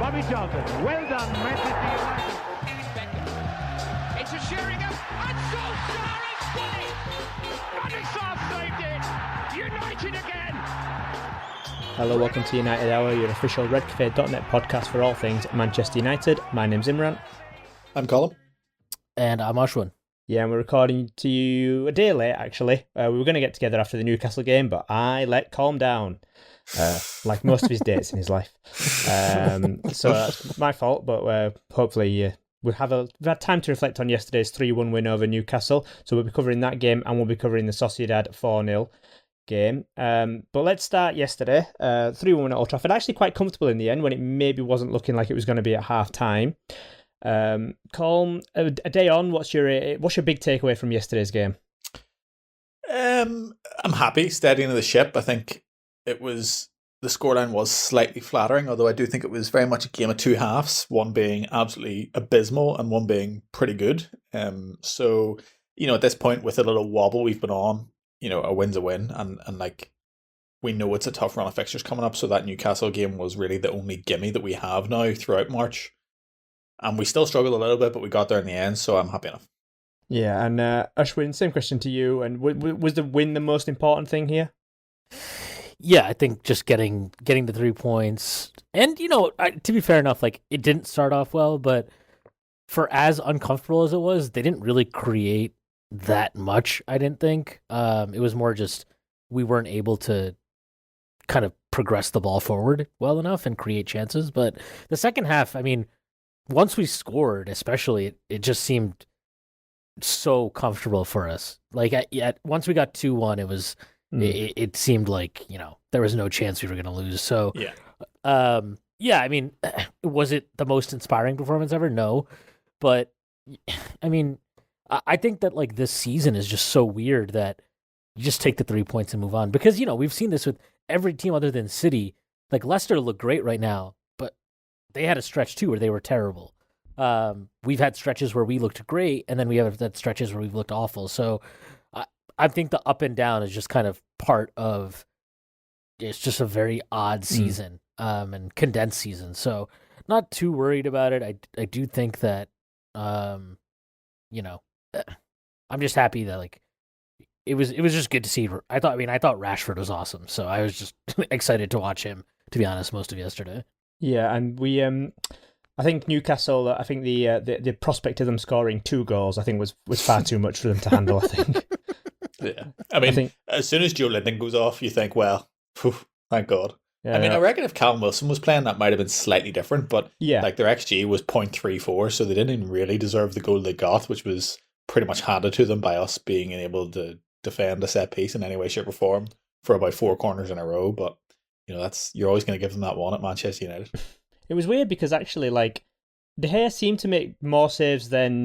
Bobby Johnson, well done, Manchester United. It's a Sheringham, and Solskjaer has won it! And it's saved it! United again! Hello, welcome to United Hour, your official redcafe.net podcast for all things Manchester United. My name's Imran. I'm Colin. And I'm Ashwin. Yeah, and we're recording to you a day late, actually. We were going to get together after the Newcastle game, but I let Colm down, like most of his dates in his life. So that's my fault, but hopefully we've had time to reflect on yesterday's 3-1 win over Newcastle. So we'll be covering that game, and we'll be covering the Sociedad 4-0 game. But let's start yesterday. 3-1 at Old Trafford. Actually quite comfortable in the end when it maybe wasn't looking like it was going to be at half-time. Colm, a day on, what's your big takeaway from yesterday's game? I'm happy steadying the ship. I think the scoreline was slightly flattering, although I do think it was very much a game of two halves, one being absolutely abysmal and one being pretty good. So, at this point with a little wobble we've been on, a win's a win, and like we know it's a tough run of fixtures coming up, so that Newcastle game was really the only gimme that we have now throughout March. And we still struggled a little bit, but we got there in the end, so I'm happy enough. Yeah, and Ashwin, same question to you. And was the win the most important thing here? Yeah, I think just getting the 3 points. And, to be fair enough, like it didn't start off well, but for as uncomfortable as it was, they didn't really create that much, I didn't think. It was more just we weren't able to kind of progress the ball forward well enough and create chances. But the second half, I mean, once we scored, especially, it just seemed so comfortable for us. Like once we got 2-1, it was it seemed like there was no chance we were going to lose. So I mean, was it the most inspiring performance ever? No, but I mean, I think that like this season is just so weird that you just take the 3 points and move on, because we've seen this with every team other than City. Like Leicester look great right now, they had a stretch too where they were terrible. We've had stretches where we looked great, and then we have had stretches where we've looked awful. So I think the up and down is just kind of part of. It's just a very odd season, and condensed season. So not too worried about it. I do think that, I'm just happy that like it was just good to see. I thought Rashford was awesome, so I was just excited to watch him, to be honest, most of yesterday. Yeah, and we, I think Newcastle, I think the prospect of them scoring 2 goals, I think was far too much for them to handle, I think. Yeah. I mean, as soon as Joe Linton goes off, you think, well, thank God. Yeah, I mean, I reckon if Callum Wilson was playing, that might have been slightly different, but like their XG was 0.34, so they didn't even really deserve the goal they got, which was pretty much handed to them by us being able to defend a set piece in any way, shape or form for about 4 corners in a row, but you're always going to give them that one at Manchester United. It was weird because actually, like, De Gea seemed to make more saves than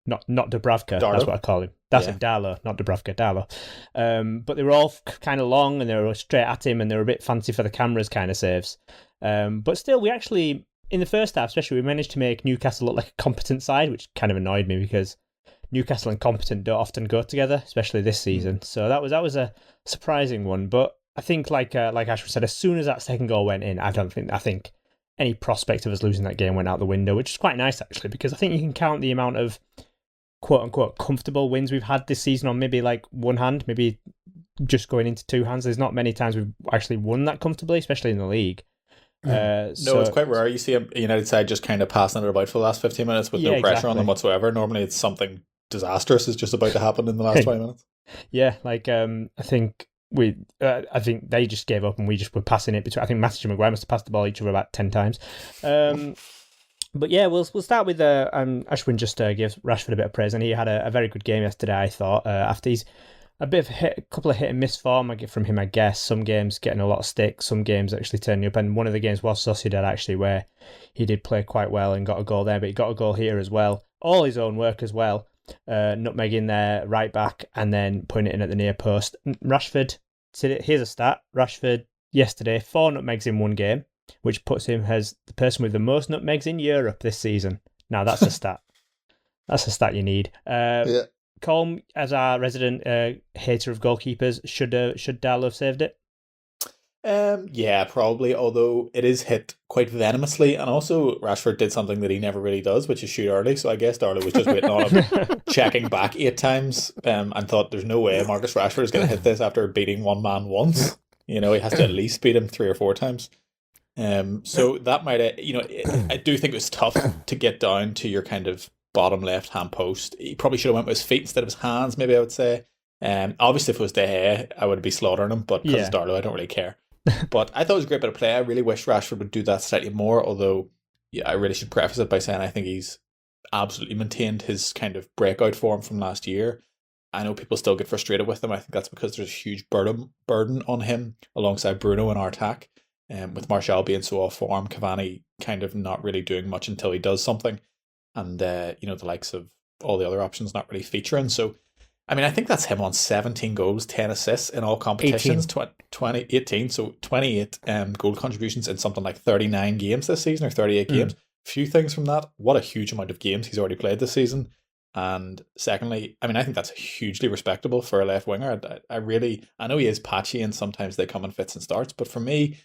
not Dubravka. Darlow. That's what I call him. That's it, Darlow, not Dubravka, Darlow. But they were all kind of long and they were straight at him and they were a bit fancy for the cameras kind of saves. But still, we actually, in the first half especially, we managed to make Newcastle look like a competent side, which kind of annoyed me because Newcastle and competent don't often go together, especially this season. So that was a surprising one, but I think, like Ashford said, as soon as that second goal went in, I think any prospect of us losing that game went out the window, which is quite nice actually, because I think you can count the amount of quote unquote comfortable wins we've had this season on maybe like one hand, maybe just going into 2 hands. There's not many times we've actually won that comfortably, especially in the league. No, it's quite rare. You see a United side just kind of passing it about for the last 15 minutes with no pressure on them whatsoever. Normally it's something disastrous is just about to happen in the last 20 minutes. Yeah, like I think they just gave up and we just were passing it between. I think Matic and Maguire must have passed the ball each other about 10 times. But yeah, we'll start with Ashwin just gave Rashford a bit of praise, and he had a very good game yesterday, I thought. After he's a couple of hit and miss form I get from him, I guess. Some games getting a lot of stick, some games actually turning up, and one of the games was Sociedad actually, where he did play quite well and got a goal there, but he got a goal here as well. All his own work as well. Nutmeg in there, right back, and then putting it in at the near post. Rashford, here's a stat. Rashford yesterday, 4 nutmegs in one game, which puts him as the person with the most nutmegs in Europe this season. Now that's a stat. That's a stat you need. Colm, as our resident hater of goalkeepers, should Darlow have saved it? Yeah, probably. Although it is hit quite venomously, and also Rashford did something that he never really does, which is shoot early. So I guess Darlow was just waiting on him, checking back 8 times, and thought, "There's no way Marcus Rashford is going to hit this after beating one man once. You know, he has to at least beat him 3 or 4 times." So that might, I do think it was tough to get down to your kind of bottom left hand post. He probably should have went with his feet instead of his hands. Maybe I would say. Obviously, if it was De Gea, I would be slaughtering him, but because it's Darlow, I don't really care. But I thought it was a great bit of play. I really wish Rashford would do that slightly more, although yeah, I really should preface it by saying I think he's absolutely maintained his kind of breakout form from last year. I know people still get frustrated with him. I think that's because there's a huge burden on him alongside Bruno in our attack. With Martial being so off form, Cavani kind of not really doing much until he does something. And, the likes of all the other options not really featuring. So, I mean, I think that's him on 17 goals, 10 assists in all competitions, 18, so 28 goal contributions in something like 39 games this season, or 38 games. Few things from that. What a huge amount of games he's already played this season. And secondly, I mean, I think that's hugely respectable for a left winger. I know he is patchy and sometimes they come in fits and starts, but for me,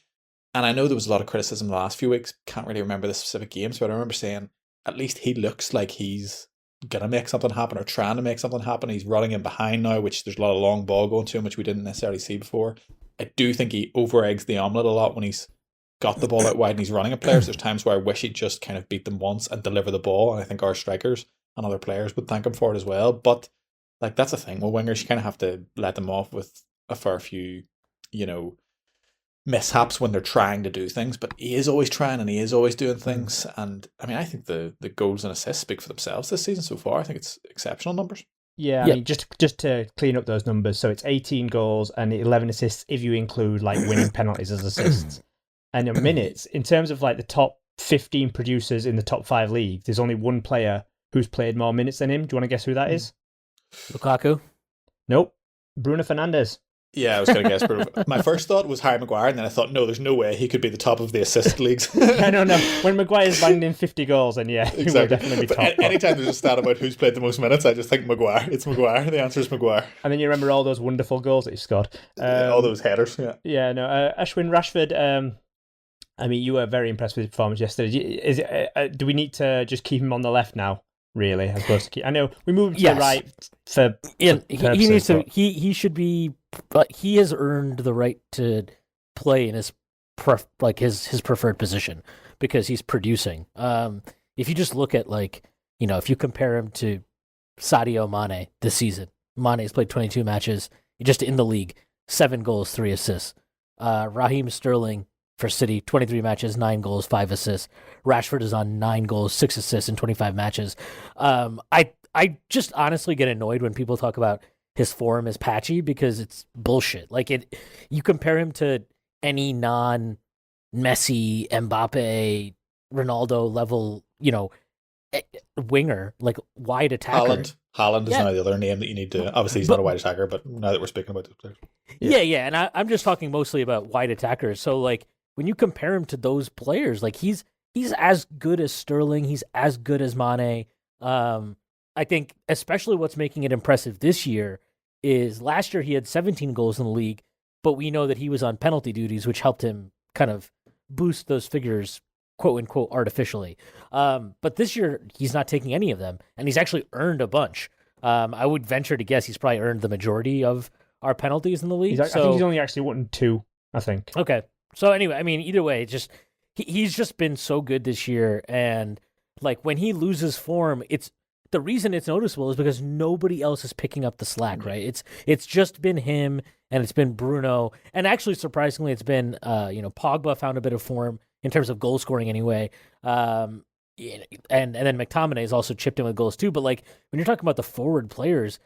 and I know there was a lot of criticism the last few weeks, can't really remember the specific games, but I remember saying, at least he looks like he's gonna make something happen or trying to make something happen. He's running in behind now, which there's a lot of long ball going to him, which we didn't necessarily see before. I do think he over eggs the omelette a lot when he's got the ball out wide and he's running at players. There's times where I wish he'd just kind of beat them once and deliver the ball, and I think our strikers and other players would thank him for it as well. But like, that's a thing with wingers, you kind of have to let them off with a fair few, mishaps when they're trying to do things, but he is always trying and he is always doing things. And I mean, I think the goals and assists speak for themselves this season so far. I think it's exceptional numbers. Yeah, I mean, just to clean up those numbers, so it's 18 goals and 11 assists if you include like winning penalties as assists. And in minutes, in terms of like the top 15 producers in the top 5 leagues, there's only one player who's played more minutes than him. Do you want to guess who that is? Lukaku? Nope. Bruno Fernandes. Yeah, I was going to guess Bruno. My first thought was Harry Maguire, and then I thought, no, there's no way he could be the top of the assist leagues. I don't know. When Maguire's banged in 50 goals, then yeah, exactly. He will definitely be top. Anytime there's a stat about who's played the most minutes, I just think Maguire. It's Maguire. The answer is Maguire. And then you remember all those wonderful goals that he scored. All those headers, yeah. Yeah, no. Ashwin Rashford, I mean, you were very impressed with his performance yesterday. Do we need to just keep him on the left now? Really, as opposed to keep. I know we moved to the right for. He needs to. He should be. But he has earned the right to play in his his preferred position because he's producing. If you just look at if you compare him to Sadio Mane this season, Mane's played 22 matches just in the league, 7 goals, 3 assists. Raheem Sterling for City, 23 matches, 9 goals, 5 assists. Rashford is on 9 goals, 6 assists in 25 matches. I just honestly get annoyed when people talk about his form is patchy because it's bullshit. You compare him to any non-Messi, Mbappe, Ronaldo level, winger, like wide attacker. Haaland is now the other name that you need to. Obviously, he's not a wide attacker, but now that we're speaking about those players, yeah, and I'm just talking mostly about wide attackers. So when you compare him to those players, he's as good as Sterling, he's as good as Mane. I think especially what's making it impressive this year is last year he had 17 goals in the league, but we know that he was on penalty duties, which helped him kind of boost those figures, quote unquote, artificially. But this year he's not taking any of them, and he's actually earned a bunch. I would venture to guess he's probably earned the majority of our penalties in the league. I think he's only actually won 2, I think. Okay. So anyway, I mean, either way, it's just he's just been so good this year, and when he loses form, the reason it's noticeable is because nobody else is picking up the slack, right? It's just been him, and it's been Bruno, and actually surprisingly, it's been Pogba found a bit of form in terms of goal scoring anyway, and then McTominay has also chipped in with goals too. But when you're talking about the forward players,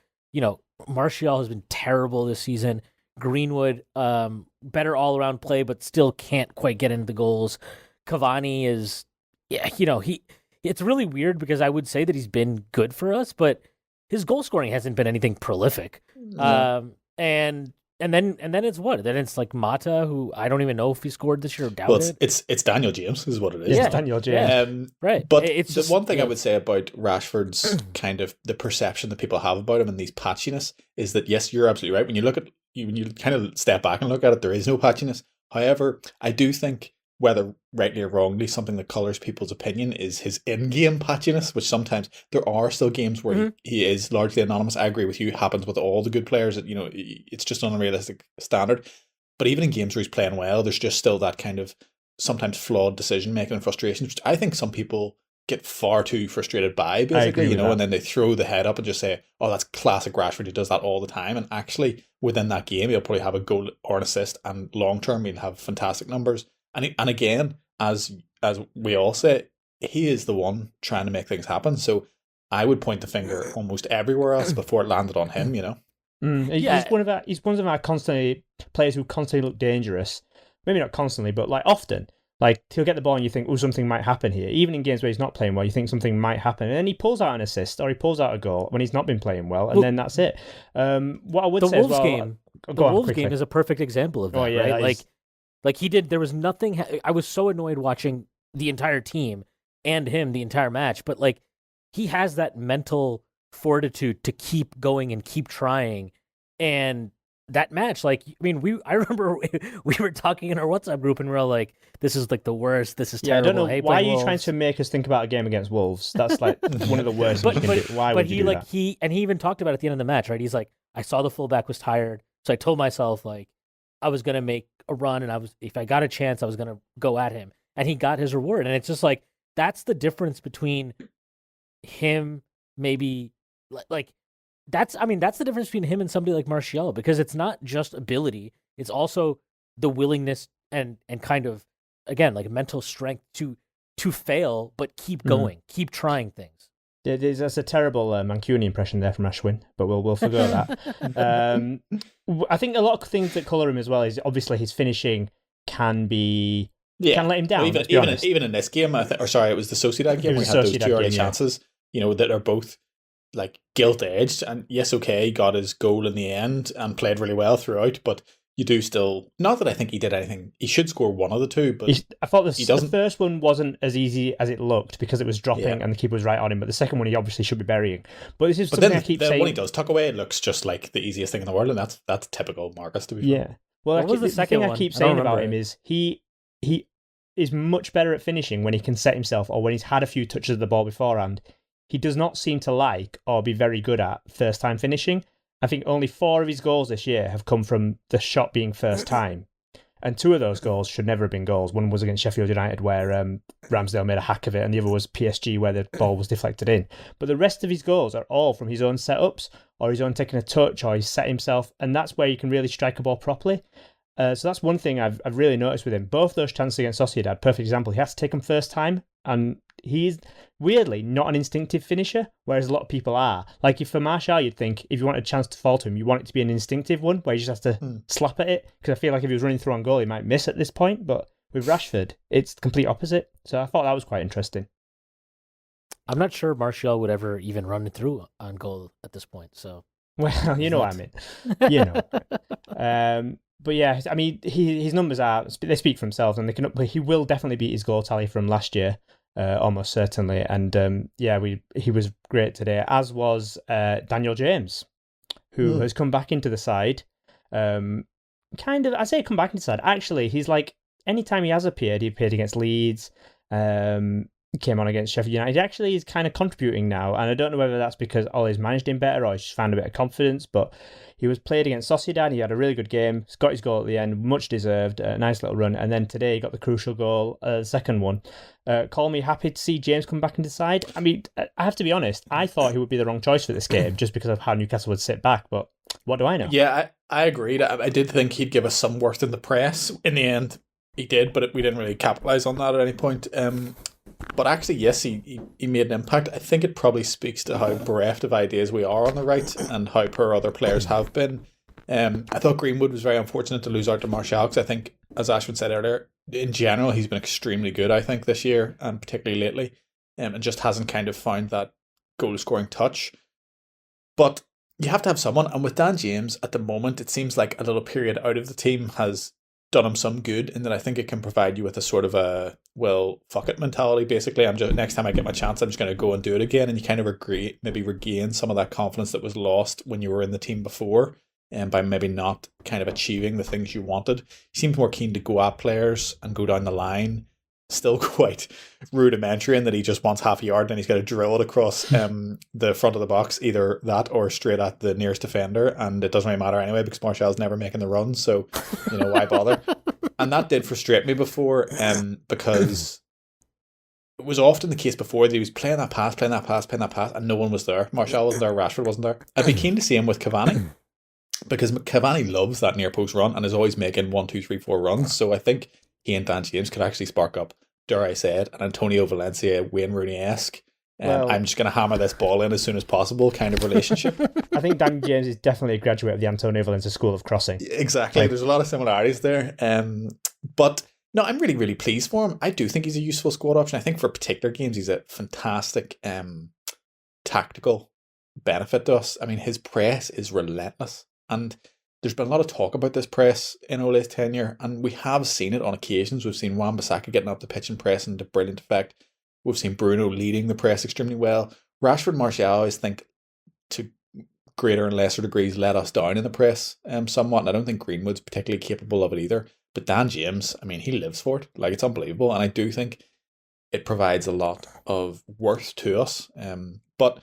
Martial has been terrible this season. Greenwood, better all around play, but still can't quite get into the goals. Cavani is, it's really weird because I would say that he's been good for us, but his goal scoring hasn't been anything prolific. No. And then it's what? Then it's Mata, who I don't even know if he scored this year or doubted. Well, it's Daniel James is what it is. Yeah, it's Daniel James. Right. But the one thing I would say about Rashford's kind of the perception that people have about him and these patchiness is that, yes, you're absolutely right. When you look at when you kind of step back and look at it, there is no patchiness. However, I do think, whether rightly or wrongly, something that colours people's opinion is his in-game patchiness, which sometimes there are still games where he is largely anonymous. I agree with you, it happens with all the good players. It's just an unrealistic standard. But even in games where he's playing well, there's just still that kind of sometimes flawed decision making and frustration, which I think some people get far too frustrated by, basically, and then they throw the head up and just say, oh, that's classic Rashford, he does that all the time. And actually, within that game, he'll probably have a goal or an assist, and long term, he'll have fantastic numbers. And again, as we all say, he is the one trying to make things happen. So I would point the finger almost everywhere else before it landed on him, He's one of our constantly players who constantly look dangerous. Maybe not constantly, but like often. Like, he'll get the ball and you think, oh, something might happen here. Even in games where he's not playing well, you think something might happen. And then he pulls out an assist or he pulls out a goal when he's not been playing well, and then that's it. What I would say Wolves as well... Game, the Wolves game is a perfect example of that, right? Like he did, there was nothing... I was so annoyed watching the entire team and him the entire match, but like, he has that mental fortitude to keep going and keep trying. And that match, like, I mean, I remember we were talking in our WhatsApp group and we were all like, this is like the worst, this is terrible. I don't know, why are you trying to make us think about a game against Wolves? That's like one of the worst things you can do. Why would you do that? He even talked about it at the end of the match, right? He's like, I saw the fullback was tired, so I told myself, like, I was going to make a run, and if I got a chance, I was going to go at him. And he got his reward. And it's just like, that's the difference between him, maybe, like, that's the difference between him and somebody like Martial, because it's not just ability, it's also the willingness and kind of, again, like mental strength to fail, but keep going, keep trying things. That's a terrible Mancunian impression there from Ashwin, but we'll forgo that. I think a lot of things that colour him as well is obviously his finishing can let him down. Well, even in this game, it was the Sociedad game where he had those two early chances, that are both like gilt edged. And yes, okay, he got his goal in the end and played really well throughout, but you do still, not that I think he did anything, he should score one of the two, but I thought the first one wasn't as easy as it looked because it was dropping and the keeper was right on him, but the second one he obviously should be burying. But this is something I keep saying. When he does tuck away, it looks just like the easiest thing in the world, and that's typical Marcus, to be fair. Yeah. Well, the thing I keep saying about him is he is much better at finishing when he can set himself, or when he's had a few touches of the ball beforehand. He does not seem to like or be very good at first time finishing. I think only 4 of his goals this year have come from the shot being first time. And 2 of those goals should never have been goals. One was against Sheffield United where Ramsdale made a hack of it, and the other was PSG where the ball was deflected in. But the rest of his goals are all from his own setups, or his own taking a touch, or he's set himself, and that's where you can really strike a ball properly. So that's one thing I've really noticed with him. Both those chances against Sociedad, perfect example. He has to take them first time, and he's weirdly not an instinctive finisher, whereas a lot of people are. Like, if for Martial, you'd think if you want a chance to fall to him, you want it to be an instinctive one where he just has to slap at it. Because I feel like if he was running through on goal, he might miss at this point. But with Rashford, it's the complete opposite. So I thought that was quite interesting. I'm not sure Martial would ever even run through on goal at this point. So, well, you know what I mean. But yeah, I mean, his numbers they speak for themselves, and he will definitely beat his goal tally from last year. Almost certainly, and he was great today, as was Daniel James, who has come back into the side. I say come back into the side. Actually, he's like, anytime he has appeared, he appeared against Leeds, came on against Sheffield United. He actually is kind of contributing now, and I don't know whether that's because Ole's managed him better or he's just found a bit of confidence, but he was played against Sociedad. He had a really good game. He's got his goal at the end, much deserved, a nice little run, and then today he got the crucial goal, the second one. Call me happy to see James come back into the side. I mean, I have to be honest, I thought he would be the wrong choice for this game just because of how Newcastle would sit back, but what do I know? Yeah, I agreed. I did think he'd give us some worth in the press. In the end, he did, but we didn't really capitalise on that at any point. But actually, yes, he made an impact. I think it probably speaks to how bereft of ideas we are on the right and how poor other players have been. I thought Greenwood was very unfortunate to lose out to Martial, because I think, as Ashwin said earlier, in general, he's been extremely good, I think, this year, and particularly lately, and just hasn't kind of found that goal-scoring touch. But you have to have someone, and with Dan James, at the moment, it seems like a little period out of the team has done him some good, in that I think it can provide you with a sort of a, well, fuck it mentality, basically. Next time I get my chance, I'm just going to go and do it again, and you kind of maybe regain some of that confidence that was lost when you were in the team before. and by maybe not kind of achieving the things you wanted. He seems more keen to go at players and go down the line. Still quite rudimentary in that he just wants half a yard and he's got to drill it across the front of the box, either that or straight at the nearest defender, and it doesn't really matter anyway because Martial's never making the runs, so why bother? And that did frustrate me before, because it was often the case before that he was playing that pass, and no one was there. Martial wasn't there, Rashford wasn't there. I'd be keen to see him with Cavani, because Cavani loves that near post run and is always making 1, 2, 3, 4 runs. So I think he and Dan James could actually spark up, dare I say it, an Antonio Valencia, Wayne Rooney-esque, I'm just going to hammer this ball in as soon as possible kind of relationship. I think Dan James is definitely a graduate of the Antonio Valencia School of Crossing. Exactly. There's a lot of similarities there. But no, I'm really, really pleased for him. I do think he's a useful squad option. I think for particular games, he's a fantastic tactical benefit to us. I mean, his press is relentless. And there's been a lot of talk about this press in Ole's tenure, and we have seen it on occasions. We've seen Wan-Bissaka getting up the pitch and pressing to brilliant effect. We've seen Bruno leading the press extremely well. Rashford, Martial, I think, to greater and lesser degrees, let us down in the press somewhat, and I don't think Greenwood's particularly capable of it either. But Dan James, I mean, he lives for it. Like, it's unbelievable, and I do think it provides a lot of worth to us. But,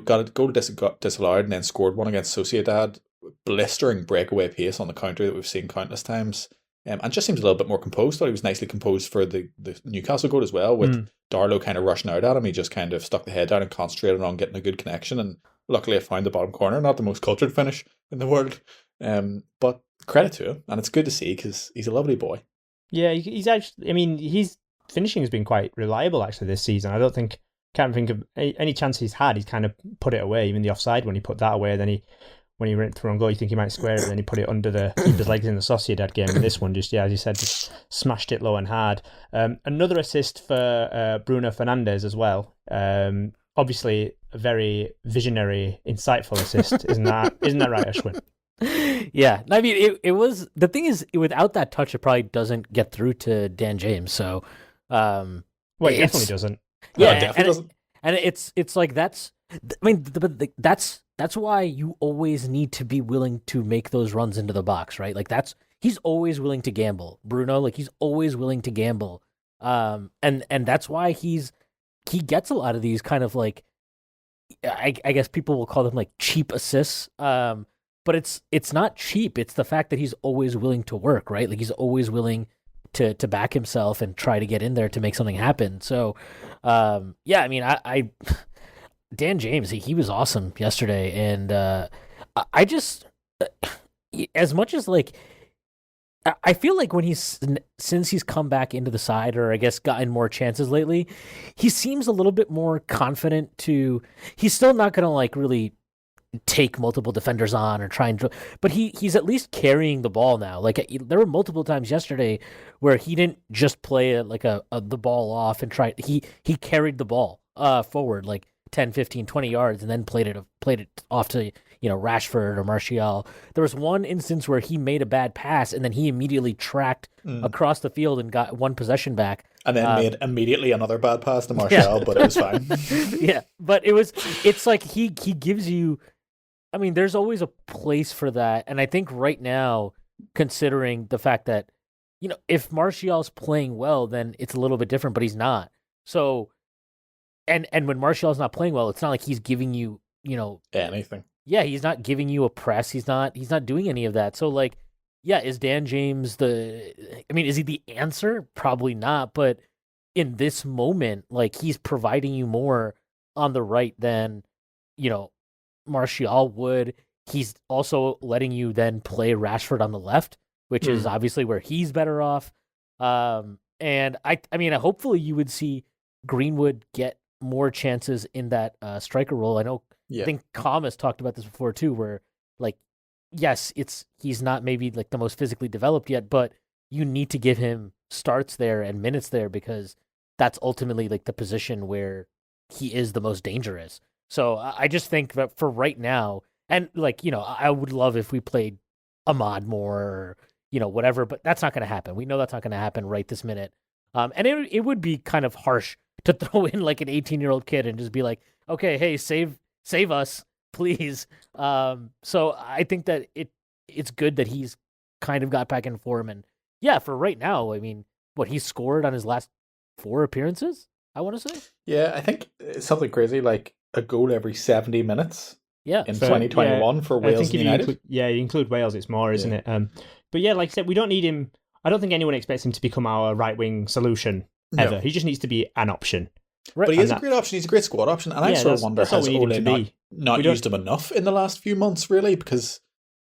got to go to disallowed and then scored one against Sociedad. Blistering breakaway pace on the counter that we've seen countless times, and just seems a little bit more composed. Thought he was nicely composed for the Newcastle goal as well, with Darlow kind of rushing out at him. He just kind of stuck the head down and concentrated on getting a good connection, and luckily I found the bottom corner. Not the most cultured finish in the world, but credit to him, and it's good to see because he's a lovely boy. Yeah, he's actually, I mean, his finishing has been quite reliable actually this season. Can't think of any chance he's had, he's kind of put it away. Even the offside, when he put that away, then when he went through on goal, you think he might square it, then he put it under the keeper's legs in the Sociedad game. And this one, just, as you said, just smashed it low and hard. Another assist for Bruno Fernandes as well. Obviously, a very visionary, insightful assist. Isn't that right, Ashwin? Yeah, I mean, it was, the thing is, without that touch, it probably doesn't get through to Dan James. So, well, it definitely doesn't. Yeah, it definitely doesn't. And it's like that's why you always need to be willing to make those runs into the box, right? Like he's always willing to gamble. Bruno, like he's always willing to gamble. And that's why he gets a lot of these kind of like, I guess people will call them like cheap assists. But it's not cheap. It's the fact that he's always willing to work, right? Like he's always willing to back himself and try to get in there to make something happen. So, I mean, I Dan James, he was awesome yesterday, and I just, as much as like, I feel like since he's come back into the side, or I guess gotten more chances lately, he seems a little bit more confident he's still not going to like really take multiple defenders on or try and, but he's at least carrying the ball now. Like there were multiple times yesterday where he didn't just play the ball off and he carried the ball forward like 10, 15, 20 yards and then played it off to Rashford or Martial. There was one instance where he made a bad pass and then he immediately tracked across the field and got one possession back. And then made immediately another bad pass to Martial, but it was fine. Yeah, but it's like he gives you, I mean, there's always a place for that. And I think right now, considering the fact that, if Martial's playing well, then it's a little bit different, but he's not. So, and when Martial's not playing well, it's not like he's giving you, anything. Yeah, he's not giving you a press. He's not doing any of that. So like, yeah, is Dan James is he the answer? Probably not. But in this moment, like he's providing you more on the right than, Martial would. He's also letting you then play Rashford on the left, which is obviously where he's better off. And I mean, hopefully you would see Greenwood get more chances in that striker role. I know, I think Calm has talked about this before too, where like, yes, he's not maybe like the most physically developed yet, but you need to give him starts there and minutes there because that's ultimately like the position where he is the most dangerous. So I just think that for right now, and like, I would love if we played Ahmad more or, whatever, but that's not going to happen. We know that's not going to happen right this minute. And it would be kind of harsh to throw in like an 18-year-old kid and just be like, okay, hey, save us, please. So I think that it's good that he's kind of got back in form. And yeah, for right now, I mean, what he scored on his last 4 appearances, I want to say. Yeah, I think it's something crazy like a goal every 70 minutes. Yeah, in 2021 for Wales and United. You include Wales, it's more, isn't it? But yeah, like I said, we don't need him. I don't think anyone expects him to become our right wing solution ever. No. He just needs to be an option. Right. But he is a great option. He's a great squad option, and I sort of wonder has Ole not used him enough in the last few months, really, because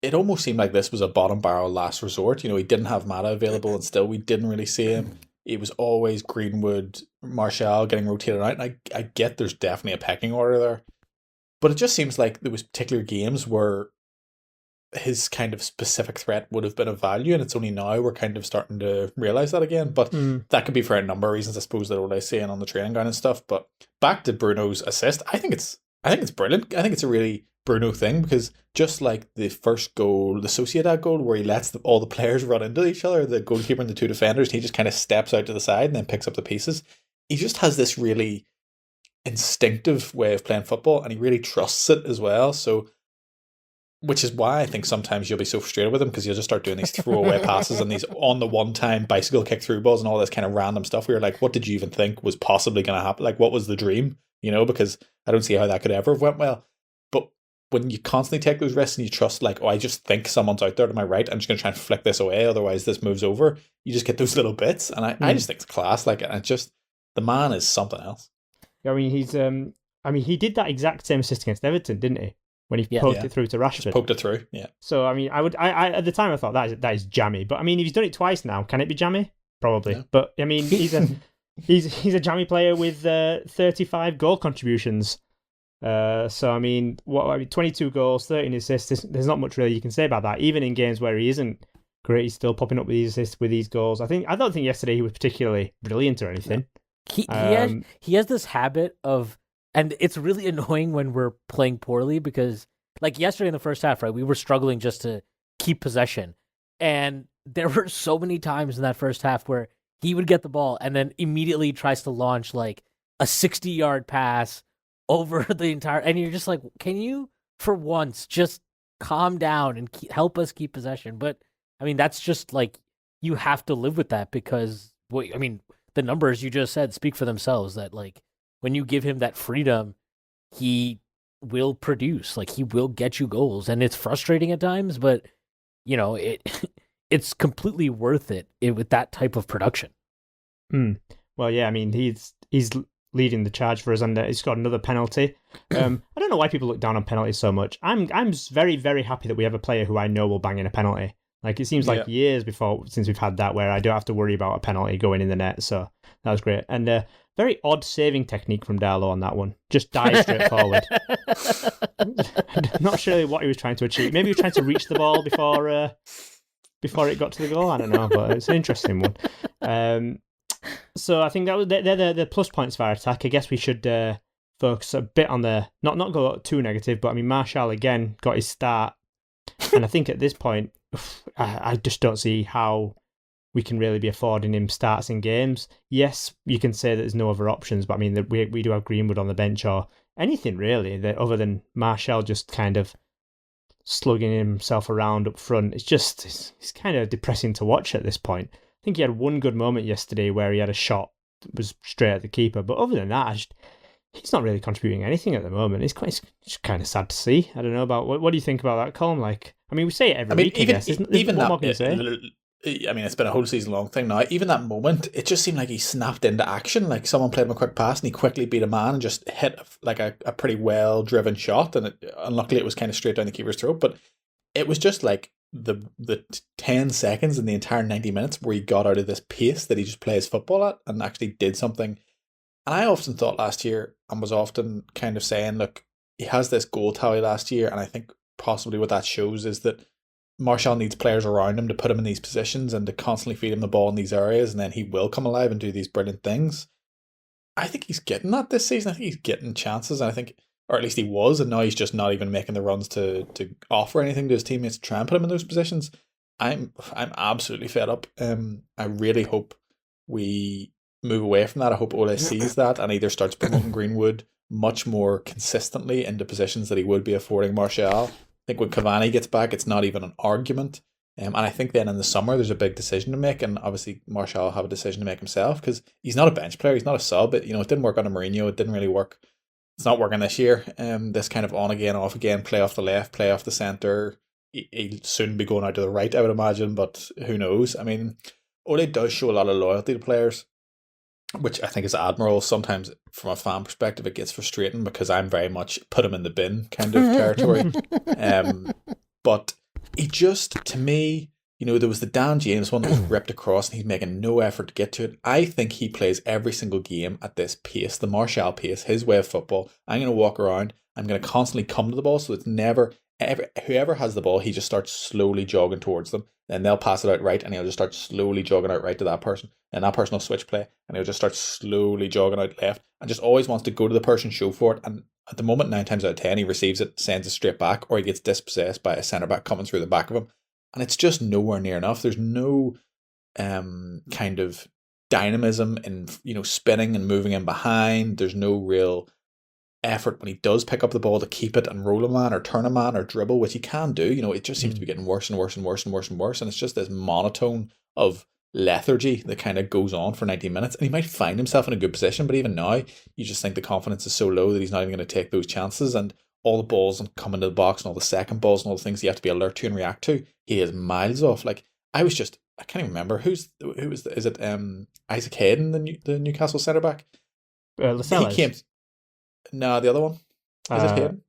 it almost seemed like this was a bottom barrel last resort. You know, he didn't have Mata available, and still we didn't really see him. It was always Greenwood, Martial getting rotated out, and I get there's definitely a pecking order there. But it just seems like there was particular games where his kind of specific threat would have been of value, and it's only now we're kind of starting to realise that again. But that could be for a number of reasons, I suppose, that Ole's saying on the training ground and stuff. But back to Bruno's assist, I think it's brilliant. I think it's a really Bruno thing, because just like the first goal, the Sociedad goal, where he lets all the players run into each other, the goalkeeper and the 2 defenders, he just kind of steps out to the side and then picks up the pieces. He just has this really instinctive way of playing football, and he really trusts it as well. So, which is why I think sometimes you'll be so frustrated with him, because you'll just start doing these throwaway passes and these on the one time bicycle kick through balls and all this kind of random stuff where you're like, what did you even think was possibly going to happen? Like, what was the dream? You know, because I don't see how that could ever have went well. But when you constantly take those risks and you trust, like, oh, I just think someone's out there to my right, I'm just going to try and flick this away, otherwise this moves over. You just get those little bits, and I just think it's class. Like, and just the man is something else. I mean, he did that exact same assist against Everton, didn't he? When he poked it through to Rashford. Just poked it through, yeah. So, I mean, I at the time I thought that is jammy. But I mean, if he's done it twice now, can it be jammy? Probably. Yeah. But I mean, he's a jammy player with 35 goal contributions. So I mean, 22 goals, 13 assists. There's not much really you can say about that. Even in games where he isn't great, he's still popping up with these assists, with these goals. I don't think yesterday he was particularly brilliant or anything. He has this habit of, and it's really annoying when we're playing poorly, because like yesterday in the first half, right, we were struggling just to keep possession, and there were so many times in that first half where he would get the ball and then immediately tries to launch like a 60-yard pass over the entire, and you're just like, can you for once just calm down and help us keep possession? But I mean, that's just like, you have to live with that, because the numbers you just said speak for themselves, that like when you give him that freedom, he will produce, like he will get you goals, and it's frustrating at times, but you know, it's completely worth it with that type of production. Well, yeah, I mean, he's leading the charge for us, and he's got another penalty. I don't know why people look down on penalties so much. I'm very, very happy that we have a player who I know will bang in a penalty. Like, it seems like years since we've had that where I don't have to worry about a penalty going in the net. So that was great. And very odd saving technique from Darlow on that one. Just dive straight forward. I'm not sure what he was trying to achieve. Maybe he was trying to reach the ball before it got to the goal. I don't know, but it's an interesting one. So I think they're the plus points of our attack. I guess we should focus a bit on the not go too negative, but I mean, Martial again got his start, and I think at this point, I just don't see how we can really be affording him starts in games. Yes, you can say that there's no other options, but I mean, we do have Greenwood on the bench or anything really that other than Martial just kind of slugging himself around up front. It's kind of depressing to watch at this point. I think he had one good moment yesterday where he had a shot that was straight at the keeper, but other than that, he's not really contributing anything at the moment. It's kind of sad to see. I don't know about what do you think about that, Colm? Like, I mean, we say it every week. Even what more can you say? I mean, it's been a whole season long thing now. Even that moment, it just seemed like he snapped into action. Like someone played him a quick pass and he quickly beat a man and just hit like a pretty well driven shot. And unluckily, it was kind of straight down the keeper's throat. But it was just like the 10 seconds in the entire 90 minutes where he got out of this pace that he just plays football at and actually did something. And I often thought last year, and was often kind of saying, look, he has this goal tally last year, and I think possibly what that shows is that Martial needs players around him to put him in these positions and to constantly feed him the ball in these areas, and then he will come alive and do these brilliant things. I think he's getting that this season. I think he's getting chances, and I think, or at least he was, and now he's just not even making the runs to offer anything to his teammates to try and put him in those positions. I'm absolutely fed up. I really hope we move away from that. I hope Ole sees that and either starts promoting Greenwood much more consistently into positions that he would be affording Martial, think when Cavani gets back, it's not even an argument. And I think then in the summer, there's a big decision to make. And obviously, Martial will have a decision to make himself because he's not a bench player. He's not a sub. It didn't work on a Mourinho. It didn't really work. It's not working this year. This kind of on again, off again, play off the left, play off the centre. He'll soon be going out to the right, I would imagine, but who knows? I mean, Ole does show a lot of loyalty to players, which I think is admirable. Sometimes, from a fan perspective, it gets frustrating because I'm very much put him in the bin kind of territory. But he just, to me, there was the Dan James one that was ripped across and he's making no effort to get to it. I think he plays every single game at this pace, the Martial pace, his way of football. I'm going to walk around. I'm going to constantly come to the ball, so it's never, whoever has the ball, he just starts slowly jogging towards them. Then they'll pass it out right and he'll just start slowly jogging out right to that person. And that person will switch play and he'll just start slowly jogging out left and just always wants to go to the person, show for it. And at the moment, 9 times out of 10, he receives it, sends it straight back, or he gets dispossessed by a centre-back coming through the back of him. And it's just nowhere near enough. There's no kind of dynamism in, spinning and moving in behind. There's no real effort when he does pick up the ball to keep it and roll a man or turn a man or dribble, which he can do. It just seems to be getting worse and worse and worse and worse and worse. And it's just this monotone of lethargy that kind of goes on for 90 minutes. And he might find himself in a good position, but even now, you just think the confidence is so low that he's not even going to take those chances. And all the balls and come into the box and all the second balls and all the things you have to be alert to and react to, he is miles off. Like, I can't even remember is it Isaac Hayden, the Newcastle centre back? Lascelles. He came. No, the other one. Is it Hayden?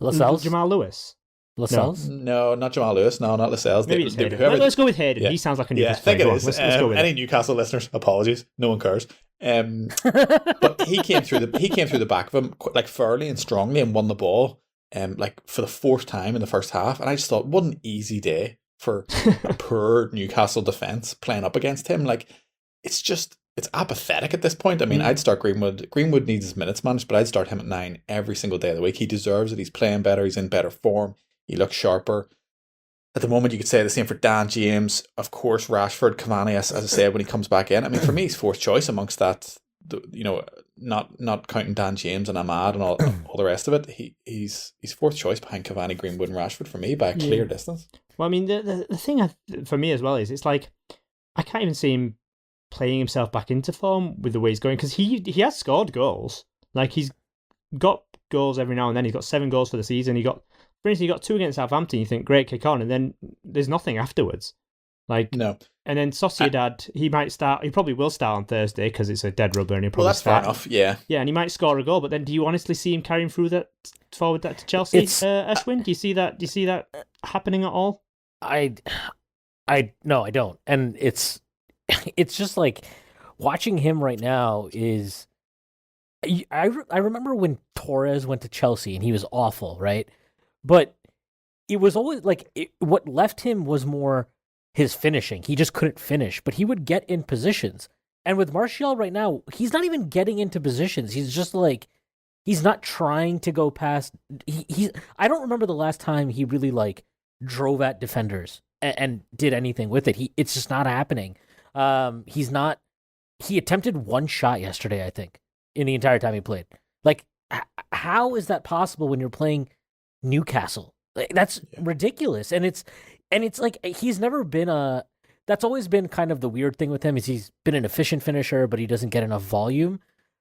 Lascelles? Jamal Lewis. Lascelles? No, not Jamal Lewis. No, not Lascelles. Maybe it's Hayden. Let's go with Hayden. Yeah. He sounds like a Newcastle player. I think it is. Let's go with any Newcastle listeners, apologies. No one cares. But he came through the back of him like fairly and strongly and won the ball. Like for the 4th time in the first half, and I just thought, what an easy day for a poor Newcastle defence playing up against him. Like, it's apathetic at this point. I mean, I'd start Greenwood. Greenwood needs his minutes managed, but I'd start him at 9 every single day of the week. He deserves it. He's playing better. He's in better form. He looks sharper. At the moment, you could say the same for Dan James. Of course, Rashford, Cavani, as I said, when he comes back in. I mean, for me, he's 4th choice amongst that. Not counting Dan James and Ahmad and all the rest of it. He's 4th choice behind Cavani, Greenwood, and Rashford for me by a clear distance. Well, I mean, the thing for me as well is it's like I can't even see him playing himself back into form with the way he's going, because he has scored goals. Like, he's got goals every now and then. He's got 7 goals for the season. For instance, he got 2 against Southampton. You think, great, kick on, and then there's nothing afterwards. Like, no. And then Sociedad, he might start. He probably will start on Thursday because it's a dead rubber, and he'll probably start. Fair enough. Yeah. Yeah, and he might score a goal. But then, do you honestly see him carrying forward that to Chelsea? Ashwin, do you see that happening at all? No, I don't. And it's just like watching him right now is. I remember when Torres went to Chelsea and he was awful, right? But it was always like what left him was more his finishing. He just couldn't finish, but he would get in positions. And with Martial right now, he's not even getting into positions. He's just like, he's not trying to go past. I don't remember the last time he really like drove at defenders and did anything with it. It's just not happening. He attempted 1 shot yesterday, I think, in the entire time he played. Like, how is that possible when you're playing Newcastle? Like, that's ridiculous. And it's like he's never been that's always been kind of the weird thing with him is he's been an efficient finisher, but he doesn't get enough volume.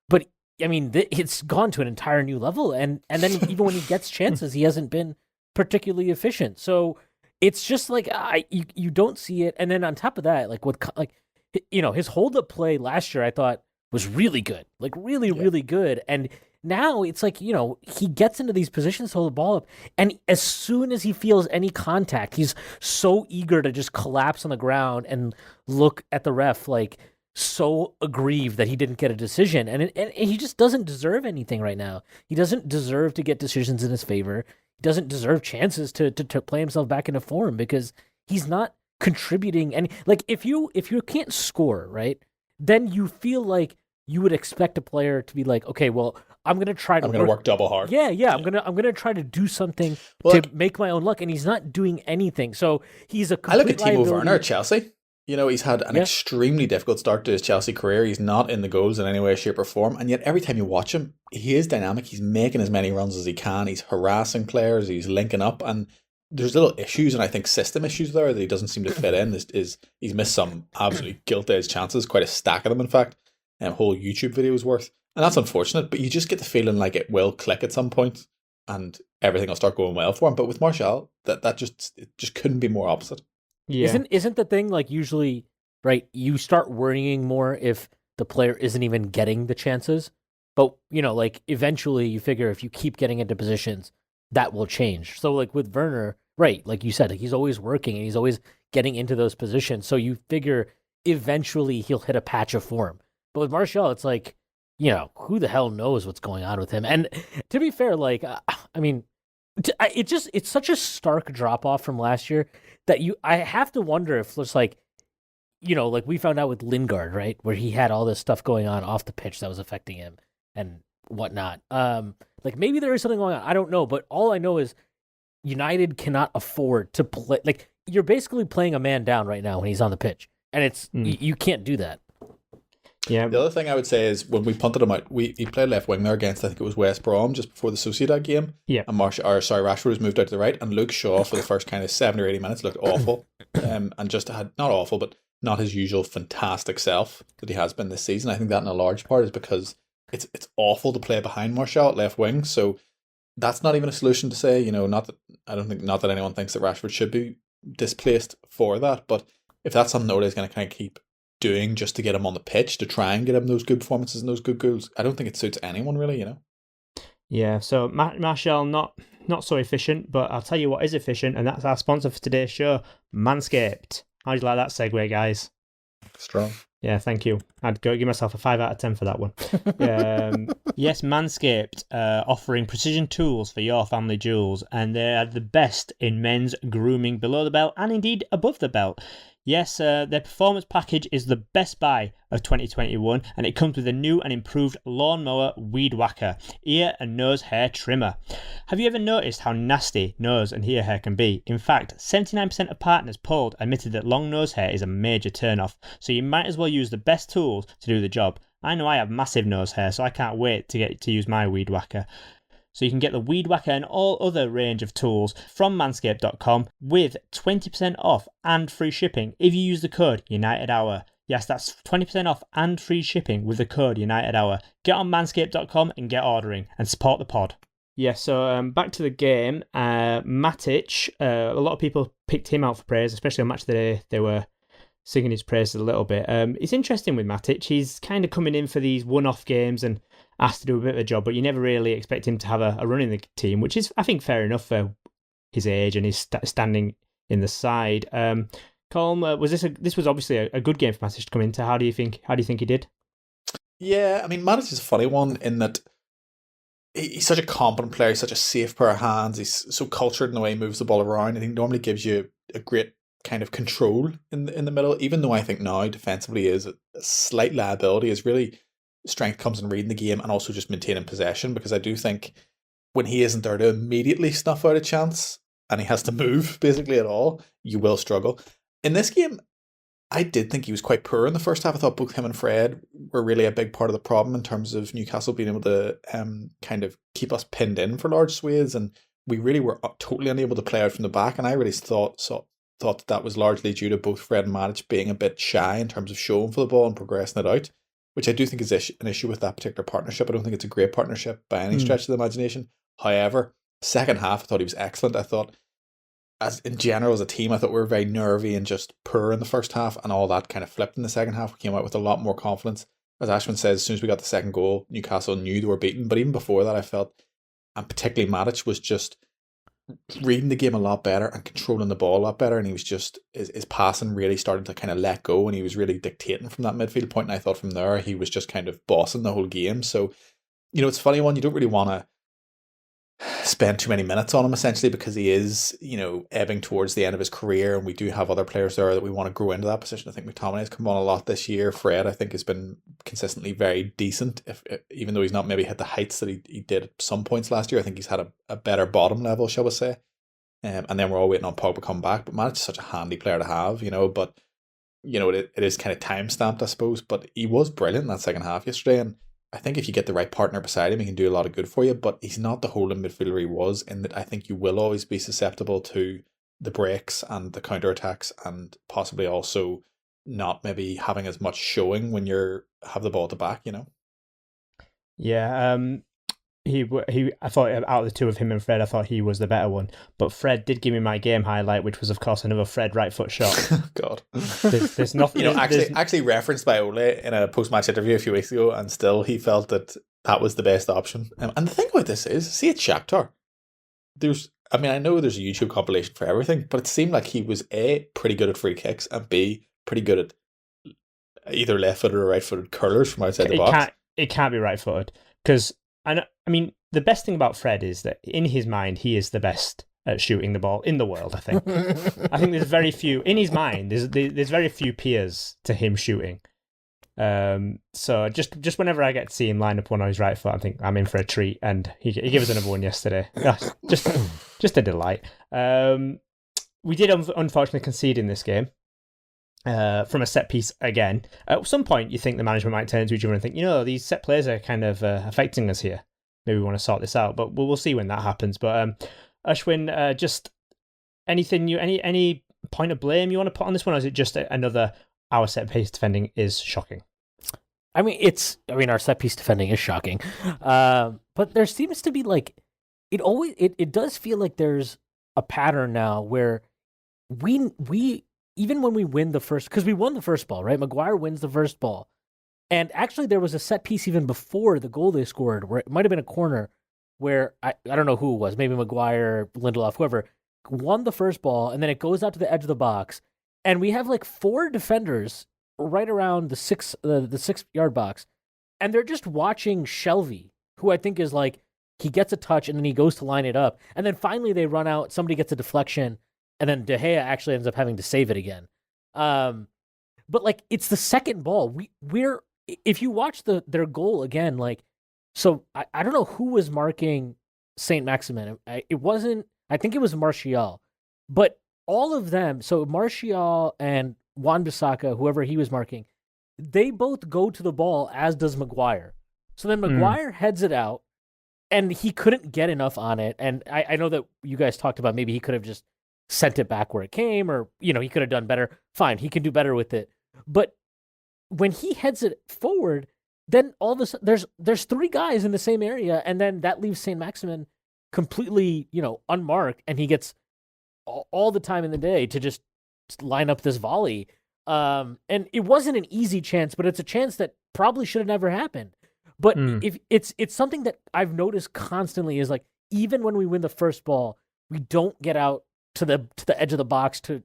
But I mean, it's gone to an entire new level. And then even when he gets chances, he hasn't been particularly efficient. So it's just like you don't see it. And then on top of that, his hold up play last year, I thought was really good, like really good. And now it's like, he gets into these positions to hold the ball up, and as soon as he feels any contact, he's so eager to just collapse on the ground and look at the ref like so aggrieved that he didn't get a decision. And he just doesn't deserve anything right now. He doesn't deserve to get decisions in his favor. He doesn't deserve chances to play himself back into form because he's not contributing. And like, if you can't score, right, then you feel like you would expect a player to be like, okay, well, I'm going to work double hard. Yeah. I'm going to try to do something to make my own luck. And he's not doing anything. So he's a complete I look at Timo Werner at Chelsea. He's had an Yeah. extremely difficult start to his Chelsea career. He's not in the goals in any way, shape, or form. And yet, every time you watch him, he is dynamic. He's making as many runs as he can. He's harassing players. He's linking up. And there's little issues, and I think system issues there that he doesn't seem to fit in. Is he's missed some absolutely gilt-edged chances, quite a stack of them, in fact. Whole YouTube videos worth. And that's unfortunate, but you just get the feeling like it will click at some point and everything will start going well for him. But with Martial, it just couldn't be more opposite. Yeah. Isn't the thing like usually right? You start worrying more if the player isn't even getting the chances, but like eventually you figure if you keep getting into positions, that will change. So like with Werner, right? Like you said, he's always working and he's always getting into those positions. So you figure eventually he'll hit a patch of form. But with Martial, it's like who the hell knows what's going on with him? And to be fair, like I mean, it's such a stark drop off from last year that I have to wonder if it's like, like we found out with Lingard, right, where he had all this stuff going on off the pitch that was affecting him and whatnot. Like maybe there is something going on. I don't know, but all I know is United cannot afford to play. Like you're basically playing a man down right now when he's on the pitch, and it's you can't do that. Yeah. The other thing I would say is when we punted him out, he played left wing there against, I think it was West Brom just before the Sociedad game. Yeah. And Rashford was moved out to the right, and Luke Shaw for the first kind of 70 or 80 minutes looked awful, and just had not awful, but not his usual fantastic self that he has been this season. I think that in a large part is because it's awful to play behind Martial at left wing. So that's not even a solution to say. Not that anyone thinks that Rashford should be displaced for that, but if that's something Ole is going to kind of keep doing just to get him on the pitch to try and get him those good performances and those good goals, I don't think it suits anyone really. Yeah. So Martial not so efficient, but I'll tell you what is efficient, and that's our sponsor for today's show, Manscaped. How'd you like that segue, guys? Strong. Yeah, thank you. I'd go give myself a 5 out of 10 for that one. Yes, Manscaped offering precision tools for your family jewels, and they are the best in men's grooming below the belt and indeed above the belt. Yes, their performance package is the best buy of 2021, and it comes with a new and improved lawnmower weed whacker, ear and nose hair trimmer. Have you ever noticed how nasty nose and ear hair can be? In fact, 79% of partners polled admitted that long nose hair is a major turn-off, so you might as well use the best tools to do the job. I know I have massive nose hair, so I can't wait to get to use my weed whacker. So you can get the Weed Whacker and all other range of tools from manscaped.com with 20% off and free shipping if you use the code UnitedHour. Yes, that's 20% off and free shipping with the code UnitedHour. Get on manscaped.com and get ordering and support the pod. Yeah, so back to the game. Matic, a lot of people picked him out for praise, especially on Match of the Day. They were singing his praises a little bit. It's interesting with Matic. He's kind of coming in for these one-off games and asked to do a bit of a job, but you never really expect him to have a run in the team, which is, I think, fair enough for his age and his standing in the side. Colm, this was obviously a good game for Matic to come into. How do you think he did? Yeah, I mean, Matic is a funny one in that he's such a competent player. He's such a safe pair of hands. He's so cultured in the way he moves the ball around. I think normally gives you a great kind of control in the middle, even though I think now defensively is a slight liability. Is really strength comes in reading the game and also just maintaining possession, because I do think when he isn't there to immediately snuff out a chance and he has to move basically at all, you will struggle. In this game, I did think he was quite poor in the first half. I thought both him and Fred were really a big part of the problem in terms of Newcastle being able to kind of keep us pinned in for large swathes, and we really were totally unable to play out from the back. And I really thought that was largely due to both Fred and Matic being a bit shy in terms of showing for the ball and progressing it out, which I do think is an issue with that particular partnership. I don't think it's a great partnership by any stretch of the imagination. However, second half, I thought he was excellent. I thought, as in general as a team, I thought we were very nervy and just poor in the first half, and all that kind of flipped in the second half. We came out with a lot more confidence. As Ashwin says, as soon as we got the second goal, Newcastle knew they were beaten. But even before that, I felt, and particularly Matic, was just reading the game a lot better and controlling the ball a lot better, and he was just his passing really started to kind of let go, and he was really dictating from that midfield point, and I thought from there he was just kind of bossing the whole game. So it's a funny one. You don't really want to spend too many minutes on him, essentially, because he is ebbing towards the end of his career, and we do have other players there that we want to grow into that position. I think McTominay has come on a lot this year. Fred, I think, has been consistently very decent, if even though he's not maybe hit the heights that he did at some points last year. I think he's had a better bottom level, shall we say. And then we're all waiting on Pogba to come back, but Manich is such a handy player to have, but it is kind of time stamped, I suppose. But he was brilliant in that second half yesterday, and I think if you get the right partner beside him, he can do a lot of good for you. But he's not the holding midfielder he was, in that I think you will always be susceptible to the breaks and the counter attacks, and possibly also not maybe having as much showing when you have the ball at the back. Yeah, I thought out of the two of him and Fred, I thought he was the better one. But Fred did give me my game highlight, which was, of course, another Fred right foot shot. God, there's nothing. Actually referenced by Ole in a post match interview a few weeks ago, and still he felt that was the best option. And the thing about this is, see, at Shakhtar, I know there's a YouTube compilation for everything, but it seemed like he was A, pretty good at free kicks, and B, pretty good at either left footed or right footed curlers from outside the box. It can't be right footed, because the best thing about Fred is that in his mind, he is the best at shooting the ball in the world, I think. I think there's very few, in his mind, there's very few peers to him shooting. So just whenever I get to see him line up one on his right foot, I think I'm in for a treat, and he gave us another one yesterday. Just a delight. We did unfortunately concede in this game. From a set piece again. At some point, you think the management might turn to each other and think, these set plays are kind of affecting us here. Maybe we want to sort this out, but we'll see when that happens. But Ashwin, just anything any point of blame you want to put on this one, or is it just another our set piece defending is shocking? Our set piece defending is shocking, but there seems to be it does feel like there's a pattern now where we even when we win the first, because we won the first ball, right? Maguire wins the first ball. And actually there was a set piece even before the goal they scored, where it might have been a corner where, I don't know who it was, maybe Maguire, Lindelof, whoever, won the first ball, and then it goes out to the edge of the box. And we have 4 defenders right around the 6-yard box. And they're just watching Shelvey, who I think is he gets a touch and then he goes to line it up. And then finally they run out, somebody gets a deflection, and then De Gea actually ends up having to save it again. But it's the second ball. We're if you watch their goal again, so I don't know who was marking Saint Maximin. It wasn't. I think it was Martial, but all of them. So Martial and Wan-Bissaka, whoever he was marking, they both go to the ball, as does Maguire. So then Maguire heads it out, and he couldn't get enough on it. And I know that you guys talked about maybe he could have just sent it back where it came, or he could have done better. Fine, he can do better with it. But when he heads it forward, then all of a sudden there's 3 guys in the same area, and then that leaves Saint Maximin completely unmarked, and he gets all the time in the day to just line up this volley. And it wasn't an easy chance, but it's a chance that probably should have never happened. But if it's something that I've noticed constantly is even when we win the first ball, we don't get out to the edge of the box to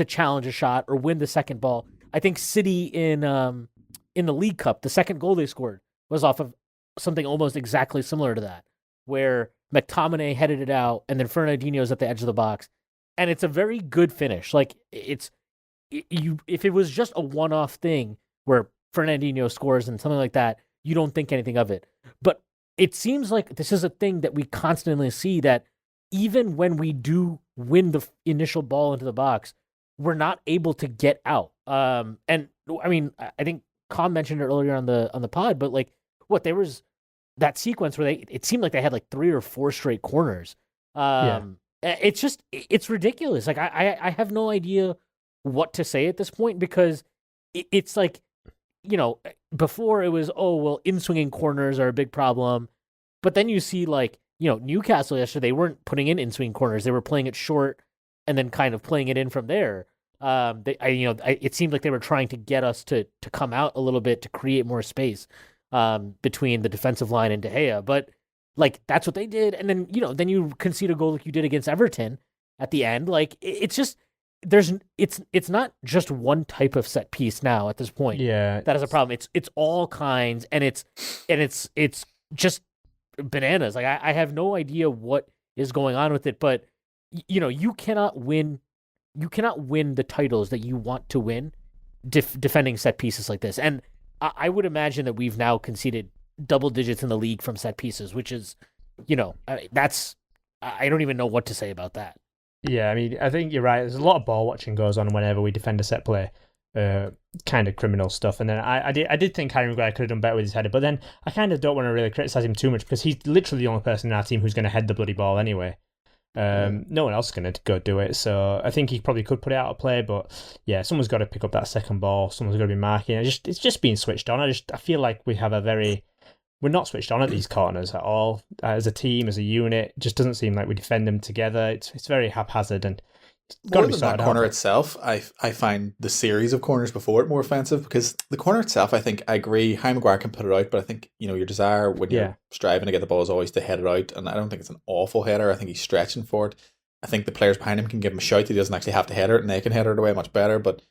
challenge a shot or win the second ball. I think City in the League Cup, the second goal they scored was off of something almost exactly similar to that, where McTominay headed it out and then Fernandinho's at the edge of the box, and it's a very good finish. If it was just a one-off thing where Fernandinho scores and something like that, you don't think anything of it. But it seems like this is a thing that we constantly see, that even when we do win the initial ball into the box, we're not able to get out. And I think Con mentioned it earlier on the pod, but there was that sequence where it seemed like they had 3 or 4 straight corners. It's ridiculous. I have no idea what to say at this point, because it's before it was, in-swinging corners are a big problem. But then you see Newcastle yesterday, they weren't putting in in-swing corners. They were playing it short and then kind of playing it in from there. It seemed like they were trying to get us to come out a little bit to create more space between the defensive line and De Gea. But that's what they did. And then, then you concede a goal like you did against Everton at the end. It's just, it's not just one type of set piece now at this point. Yeah. That is a problem. It's all kinds, and it's just bananas. I have no idea what is going on with it, but you cannot win the titles that you want to win defending set pieces like this. And I would imagine that we've now conceded double digits in the league from set pieces, which is, I don't even know what to say about that. Yeah, I think you're right. There's a lot of ball watching goes on whenever we defend a set play. kind of criminal stuff. And then I did think Harry Maguire could have done better with his header, but then I kind of don't want to really criticise him too much because he's literally the only person in our team who's going to head the bloody ball anyway. No one else is going to go do it, so I think he probably could put it out of play. But yeah, someone's got to pick up that second ball. Someone's got to be marking. It's just being switched on. I feel like we're not switched on at these corners at all as a team, as a unit. It just doesn't seem like we defend them together. It's very haphazard and it's got to be sorted out. More than that corner itself, I find the series of corners before it more offensive because the corner itself, I think I agree, Harry Maguire can put it out, but I think your desire when you're striving to get the ball is always to head it out, and I don't think it's an awful header. I think he's stretching for it. I think the players behind him can give him a shout. He doesn't actually have to head it, and they can head it away much better. But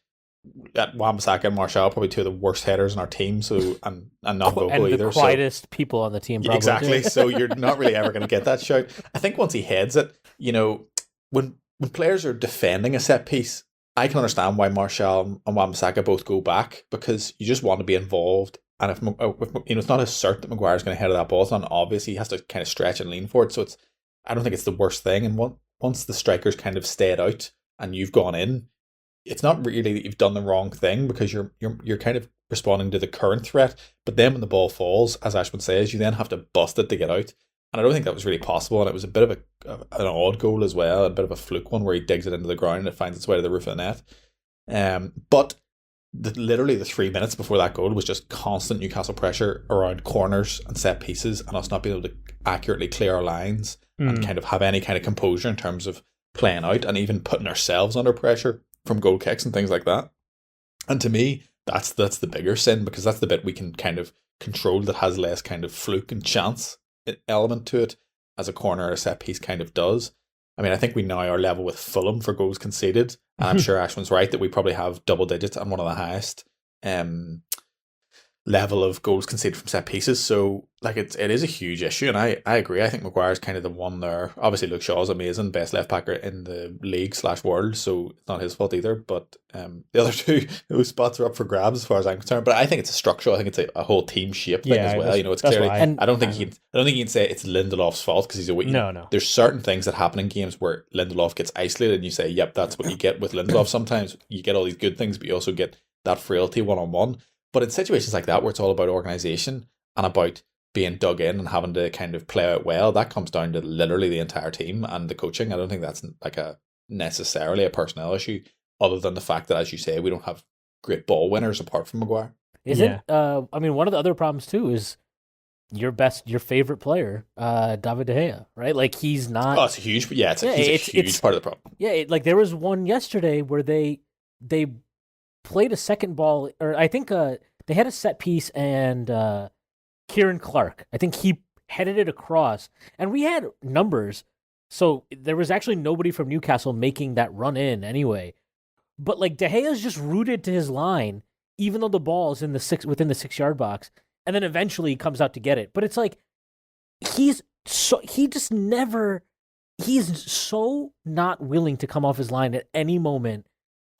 Wan-Bissaka and Martial probably two of the worst headers in our team, so and not vocal either. And the quietest people on the team, probably. Exactly. So you're not really ever going to get that shout. I think once he heads it, when players are defending a set piece, I can understand why Martial and Wan-Bissaka both go back because you just want to be involved. And if it's not a cert that Maguire's going to head that ball, it's not obvious. He has to kind of stretch and lean for it. So I don't think it's the worst thing. And once the strikers kind of stayed out and you've gone in, it's not really that you've done the wrong thing because you're kind of responding to the current threat. But then when the ball falls, as Ashwin says, you then have to bust it to get out. And I don't think that was really possible. And it was a bit of an odd goal as well, a bit of a fluke one where he digs it into the ground and it finds its way to the roof of the net. But literally the 3 minutes before that goal was just constant Newcastle pressure around corners and set pieces and us not being able to accurately clear our lines and kind of have any kind of composure in terms of playing out and even putting ourselves under pressure from goal kicks and things like that. And to me, that's the bigger sin because that's the bit we can kind of control that has less kind of fluke and chance element to it as a corner or a set piece kind of does. I mean, I think we now are level with Fulham for goals conceded. And I'm sure Ashwin's right that we probably have double digits and one of the highest level of goals conceded from set pieces. So like it is a huge issue, and I agree. I think Maguire's kind of the one there. Obviously Luke Shaw's amazing, best left backer in the league / world, so it's not his fault either. But the other two, those spots are up for grabs as far as I'm concerned. But I think it's a structural. I think it's a whole team shape thing as well. It's clearly. I don't think you can say it's Lindelof's fault because he's a weak. No. There's certain things that happen in games where Lindelof gets isolated, and you say, "Yep, that's what you get with Lindelof." Sometimes you get all these good things, but you also get that frailty one-on-one. But in situations like that, where it's all about organisation and about being dug in and having to kind of play out well, that comes down to literally the entire team and the coaching. I don't think that's like necessarily a personnel issue, other than the fact that, as you say, we don't have great ball winners apart from Maguire. One of the other problems too is your favorite player, David De Gea, right? Like he's not. Oh, it's a huge. Yeah, he's a huge part of the problem. Yeah, like there was one yesterday where they played a second ball, or I think they had a set piece and Kieran Clark, I think he headed it across, and we had numbers, so there was actually nobody from Newcastle making that run in anyway. But like De Gea's just rooted to his line, even though the ball's within the 6-yard box, and then eventually he comes out to get it. But it's like he's so not willing to come off his line at any moment.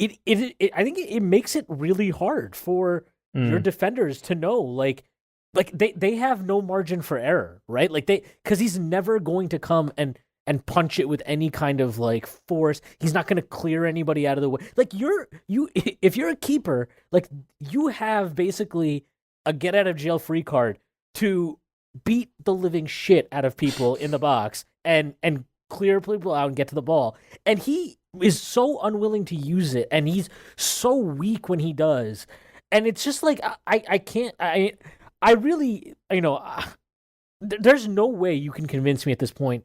I think it makes it really hard for your defenders to know, like they have no margin for error, right? Like because he's never going to come and punch it with any kind of like force. He's not going to clear anybody out of the way. Like if you're a keeper, like you have basically a get out of jail free card to beat the living shit out of people in the box and clear people out and get to the ball. And he is so unwilling to use it, and he's so weak when he does. And it's just like I really, there's no way you can convince me at this point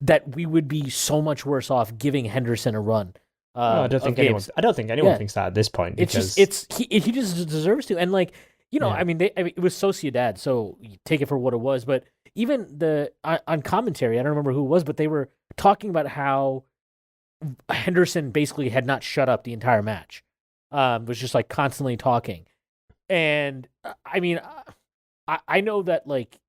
that we would be so much worse off giving Henderson a run. I don't think anyone thinks that at this point. Because he just deserves to. And like, it was Sociedad, so you take it for what it was. But even on commentary, I don't remember who it was, but they were talking about how Henderson basically had not shut up the entire match. Was just like constantly talking. And I mean, I know that like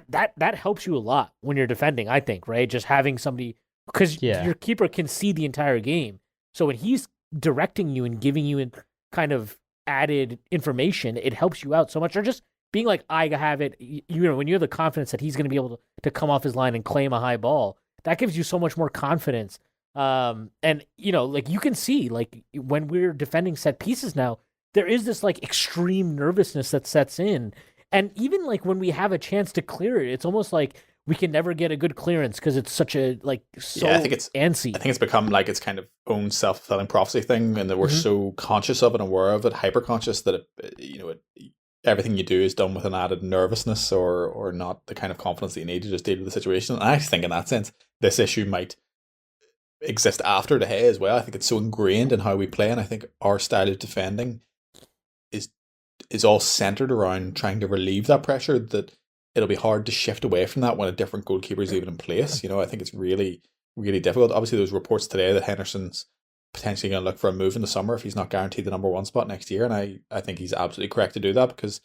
that helps you a lot when you're defending, I think, right? Just having somebody, because your keeper can see the entire game. So when he's directing you and giving you kind of added information, it helps you out so much. Or just being like, I have it, when you have the confidence that he's going to be able to come off his line and claim a high ball, that gives you so much more confidence And like you can see, like when we're defending set pieces now, there is this like extreme nervousness that sets in. And even like when we have a chance to clear it, it's almost like we can never get a good clearance because it's such a so I think it's antsy. I think it's become like its kind of own self-fulfilling prophecy thing, and that we're so conscious of it and aware of it, hyper conscious, that everything you do is done with an added nervousness or not the kind of confidence that you need to just deal with the situation. And I think in that sense, this issue might exist after De Gea as well. I think it's so ingrained in how we play, and I think our style of defending is all centered around trying to relieve that pressure, that it'll be hard to shift away from that when a different goalkeeper is even in place. I think it's really, really difficult. Obviously, there's reports today that Henderson's potentially going to look for a move in the summer if he's not guaranteed the number 1 spot next year, and I think he's absolutely correct to do that, because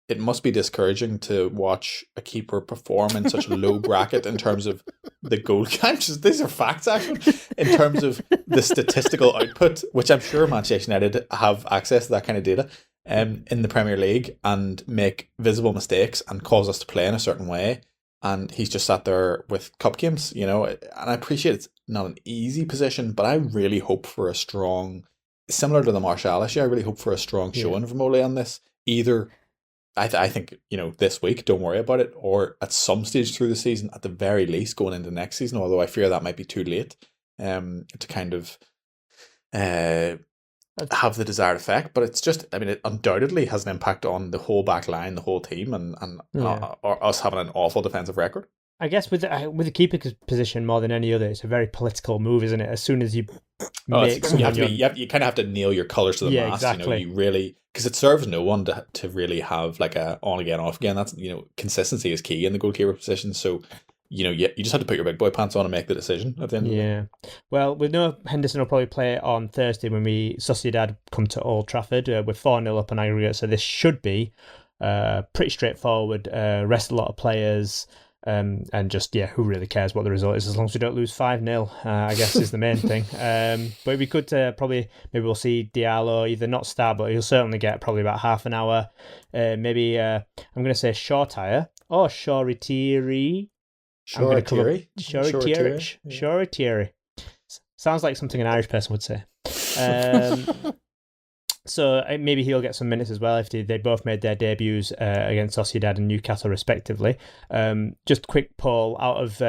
it must be discouraging to watch a keeper perform in such a low bracket in terms of the goal. These are facts, actually, in terms of the statistical output, which I'm sure Manchester United have access to that kind of data in the Premier League, and make visible mistakes and cause us to play in a certain way. And he's just sat there with cup games, and I appreciate it's not an easy position, but I really hope for a strong, similar to the Martial issue, I really hope for a strong showing from Ole on this. Either, I think, this week, don't worry about it, or at some stage through the season, at the very least, going into next season, although I fear that might be too late to kind of have the desired effect. But it's just, it undoubtedly has an impact on the whole back line, the whole team, and us having an awful defensive record. I guess with the keeper position more than any other, it's a very political move, isn't it? As soon as you you kind of have to nail your colours to the mast. Exactly. You really, because it serves no one to really have like a on again, off again. That's consistency is key in the goalkeeper position. So you just have to put your big boy pants on and make the decision at the end. Yeah. Well, we know Henderson will probably play on Thursday when Sociedad come to Old Trafford. We're 4-0 up on aggregate, so this should be pretty straightforward. Rest a lot of players. And just, who really cares what the result is as long as we don't lose 5-0, I guess is the main thing. But we could maybe we'll see Diallo either not start, but he'll certainly get probably about half an hour. Maybe I'm going to say Shortire or Shoretiri. Shoretiri. Sounds like something an Irish person would say. So maybe he'll get some minutes as well if they both made their debuts against Sociedad and Newcastle respectively. Just quick poll out of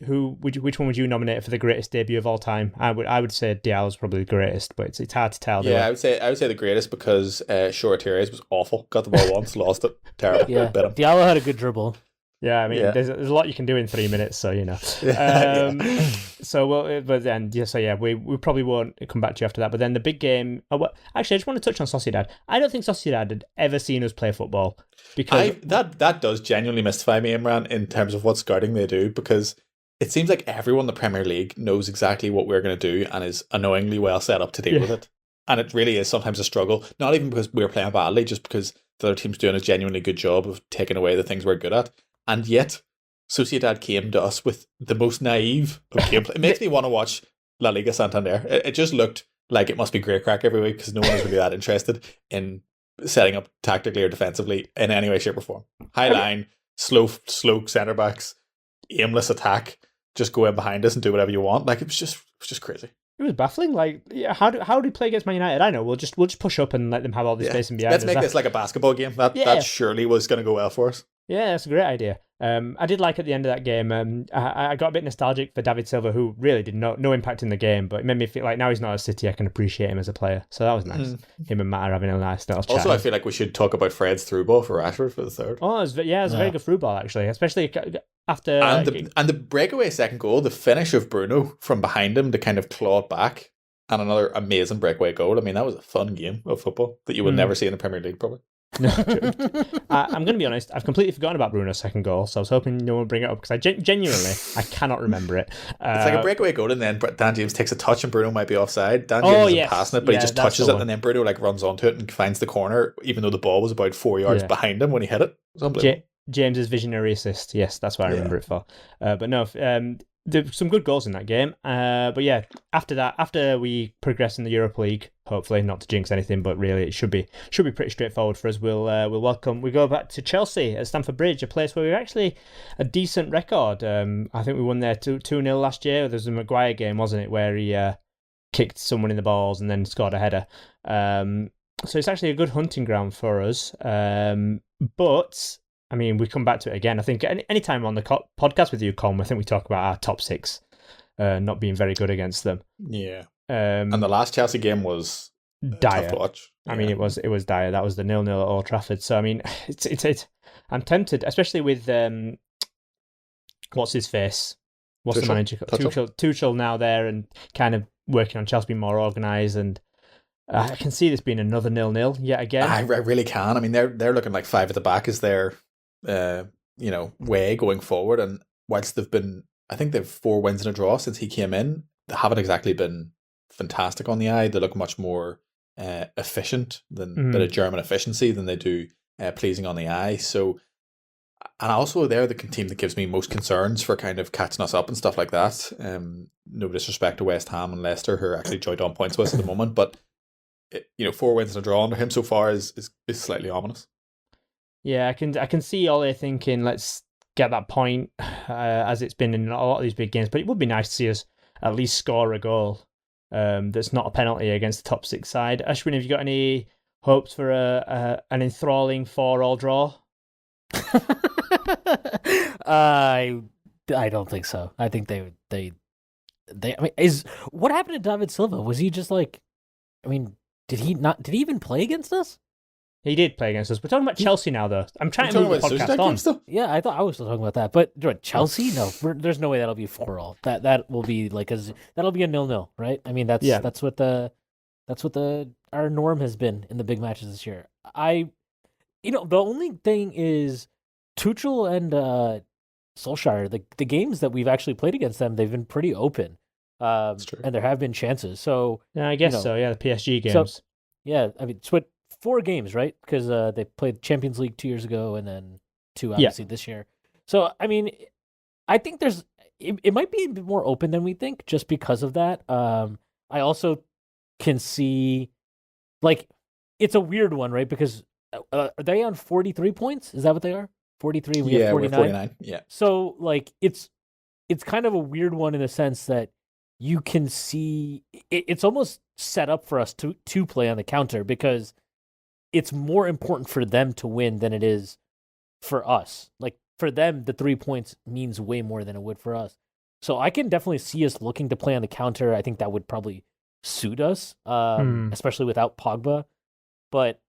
which one would you nominate for the greatest debut of all time? I would say Diallo's probably the greatest, but it's hard to tell. Yeah, I would say the greatest because Shoretiri's was awful. Got the ball once, lost it, terrible. Yeah, Diallo had a good dribble. Yeah, there's a lot you can do in 3 minutes, so we probably won't come back to you after that. But then the big game. Actually, I just want to touch on Sociedad. I don't think Sociedad had ever seen us play football because that does genuinely mystify me, Imran, in terms of what scouting they do, because it seems like everyone in the Premier League knows exactly what we're going to do and is annoyingly well set up to deal with it. And it really is sometimes a struggle, not even because we're playing badly, just because the other team's doing a genuinely good job of taking away the things we're good at. And yet, Sociedad came to us with the most naive of gameplay. It makes me want to watch La Liga Santander. It just looked like it must be great crack every week because no one is really that interested in setting up tactically or defensively in any way, shape or form. High line, slow centre backs, aimless attack, just go in behind us and do whatever you want. Like it was just crazy. It was baffling. Like, how do we play against Man United? I know we'll just push up and let them have all the space and behind. Let's make this like a basketball game. That surely was going to go well for us. Yeah, that's a great idea. I did like at the end of that game. I got a bit nostalgic for David Silva, who really did no impact in the game, but it made me feel like now he's not at City, I can appreciate him as a player. So that was nice. Him and Matt are having a nice little chat. Also, I feel like we should talk about Fred's through ball for Rashford for the third. Oh, it was a very good through ball actually, especially after and the breakaway second goal, the finish of Bruno from behind him to kind of claw it back, and another amazing breakaway goal. I mean, that was a fun game of football that you would never see in the Premier League, probably. No, I'm going to be honest. I've completely forgotten about Bruno's second goal, so I was hoping no one would bring it up because I genuinely I cannot remember it. It's like a breakaway goal, and then Dan James takes a touch, and Bruno might be offside. Dan James isn't passing it, but he just touches it, and then Bruno runs onto it and finds the corner, even though the ball was about 4 yards behind him when he hit it. It was unbelievable. James's visionary assist. Yes, that's what I remember it for. But no, there's some good goals in that game. But yeah, after that, after we progress in the Europa League, hopefully not to jinx anything, but really it should be pretty straightforward for us. We go back to Chelsea at Stamford Bridge, a place where we're actually a decent record. I think we won there 2-0 last year. There was a Maguire game, wasn't it, where he kicked someone in the balls and then scored a header. So it's actually a good hunting ground for us. But I mean, we come back to it again. I think any time on the podcast with you, Colm, I think we talk about our top six not being very good against them. Yeah. And the last Chelsea game was dire. Tough to watch. Yeah. I mean, it was dire. That was the 0-0 at Old Trafford. So I mean, it's I'm tempted, especially with what's his face, what's the manager? Tuchel now there and kind of working on Chelsea being more organised, and I can see this being another 0-0 yet again. I really can. I mean, they're looking like 5 at the back as their way going forward, and whilst I think they've 4 wins and a draw since he came in, they haven't exactly been fantastic on the eye. They look much more efficient than bit of German efficiency than they do pleasing on the eye. So, and also they're the team that gives me most concerns for kind of catching us up and stuff like that. No disrespect to West Ham and Leicester, who are actually joint on points with us at the moment, but 4 wins and a draw under him so far is slightly ominous. Yeah, I can see Ole thinking, let's get that point, as it's been in a lot of these big games. But it would be nice to see us at least score a goal that's not a penalty against the top 6 side. Ashwin, have you got any hopes for an enthralling 4-4 draw? I don't think so. I think they. I mean, what happened to David Silva? Was he just like? I mean, did he even play against us? He did play against us. We're talking about Chelsea now, though. I'm trying to move the podcast on. Yeah, I thought I was still talking about that. But Chelsea, no, there's no way that'll be 4-4. That will be that'll be a 0-0, right? I mean, that's what our norm has been in the big matches this year. The only thing is Tuchel and Solskjaer, the games that we've actually played against them, they've been pretty open. That's true. And there have been chances. So yeah, I guess so. Yeah, the PSG games. So, yeah, I mean, it's 4 games, right? Because they played Champions League 2 years ago, and then 2 obviously this year. So I mean, I think it might be a bit more open than we think, just because of that. I also can see, like, it's a weird one, right? Because are they on 43 points? Is that what they are? 43. We have 49. We're 49. Yeah. So like, it's kind of a weird one in the sense that you can see it's almost set up for us to play on the counter, because it's more important for them to win than it is for us. Like, for them, the 3 points means way more than it would for us. So I can definitely see us looking to play on the counter. I think that would probably suit us, especially without Pogba. But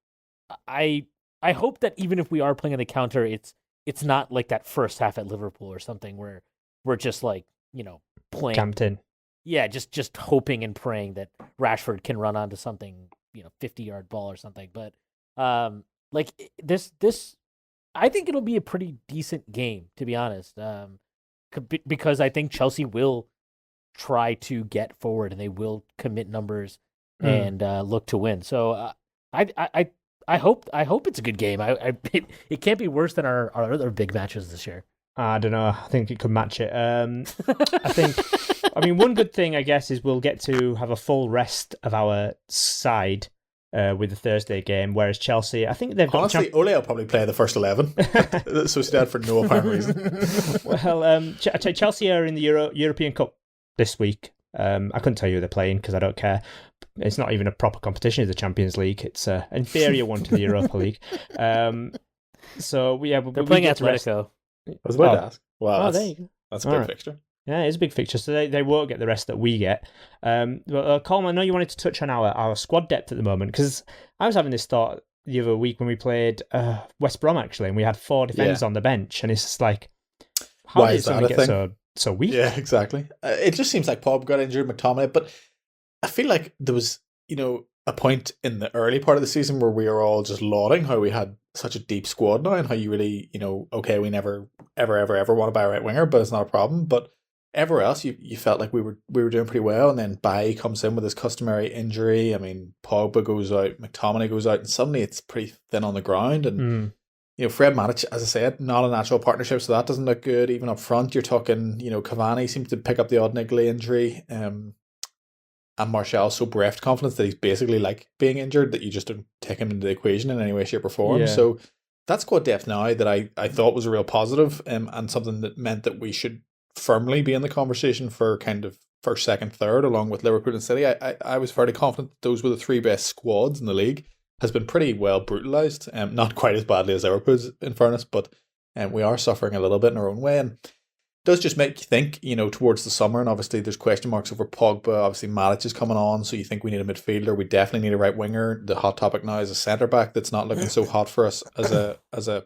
I hope that even if we are playing on the counter, it's not like that first half at Liverpool or something where we're just like, playing camped in. Yeah, just hoping and praying that Rashford can run onto something, 50-yard ball or something. But like this, I think it'll be a pretty decent game, to be honest. Because I think Chelsea will try to get forward and they will commit numbers and look to win. So I hope it's a good game. It can't be worse than our other big matches this year. I don't know. I think it could match it. I mean, one good thing, I guess, is we'll get to have a full rest of our side with the Thursday game, whereas Chelsea, I think they've got... Honestly, Ole will probably play the first 11. Sociedad for no apparent reason. Well, Chelsea are in the European Cup this week. I couldn't tell you who they're playing because I don't care. It's not even a proper competition. It's the Champions League. It's an inferior one to the Europa League. So yeah, they're playing Atletico. I was about to ask. Wow, there you go. That's a big fixture. Yeah, it is a big fixture, so they won't get the rest that we get. But Colm, I know you wanted to touch on our squad depth at the moment, because I was having this thought the other week when we played West Brom, actually, and we had 4 defenders on the bench, and it's just like, how did someone get so weak? Yeah, exactly. It just seems like Pogba got injured, McTominay, but I feel like there was, a point in the early part of the season where we were all just lauding how we had such a deep squad now, and how you really, okay, we never, ever want to buy a right winger, but it's not a problem. But everywhere else, you felt like we were doing pretty well, and then Bailly comes in with his customary injury. I mean, Pogba goes out, McTominay goes out, and suddenly it's pretty thin on the ground. And Fred Matic, as I said, not a natural partnership, so that doesn't look good. Even up front, you're talking, Cavani seems to pick up the odd niggly injury, and Martial so bereft confidence that he's basically like being injured that you just don't take him into the equation in any way, shape, or form. Yeah. So that squad depth now that I thought was a real positive, and something that meant that we should firmly be in the conversation for kind of first, second, third, along with Liverpool and City. I was fairly confident that those were the three best squads in the league. Has been pretty well brutalised, not quite as badly as Liverpool's, in fairness, but we are suffering a little bit in our own way, and it does just make you think, towards the summer, and obviously there's question marks over Pogba. Obviously Matic is coming on, so you think we need a midfielder. We definitely need a right winger. The hot topic now is a centre back that's not looking so hot for us as a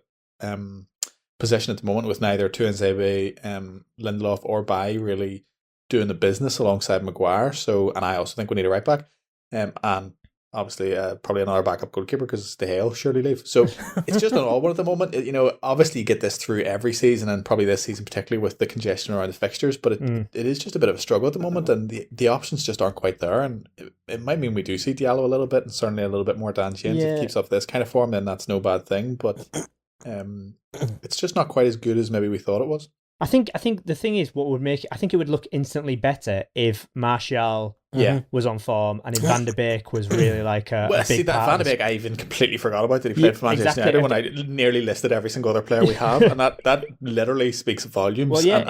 position at the moment, with neither Tuanzebe, Lindelof or Bailly really doing the business alongside Maguire. So, and I also think we need a right back, and obviously probably another backup goalkeeper because De Gea will surely leave. So it's just not all one at the moment. Obviously you get this through every season, and probably this season particularly with the congestion around the fixtures, but it is just a bit of a struggle at the moment, and the options just aren't quite there, and it might mean we do see Diallo a little bit, and certainly a little bit more Dan James. If he keeps up this kind of form, then that's no bad thing, but it's just not quite as good as maybe we thought it was. I think the thing is, what would make it, I think it would look instantly better if Martial was on form, and if Van de Beek was really like a big part. Van de Beek I even completely forgot about that he played for Manchester United when I nearly listed every single other player we have, and that literally speaks volumes. Well, yeah,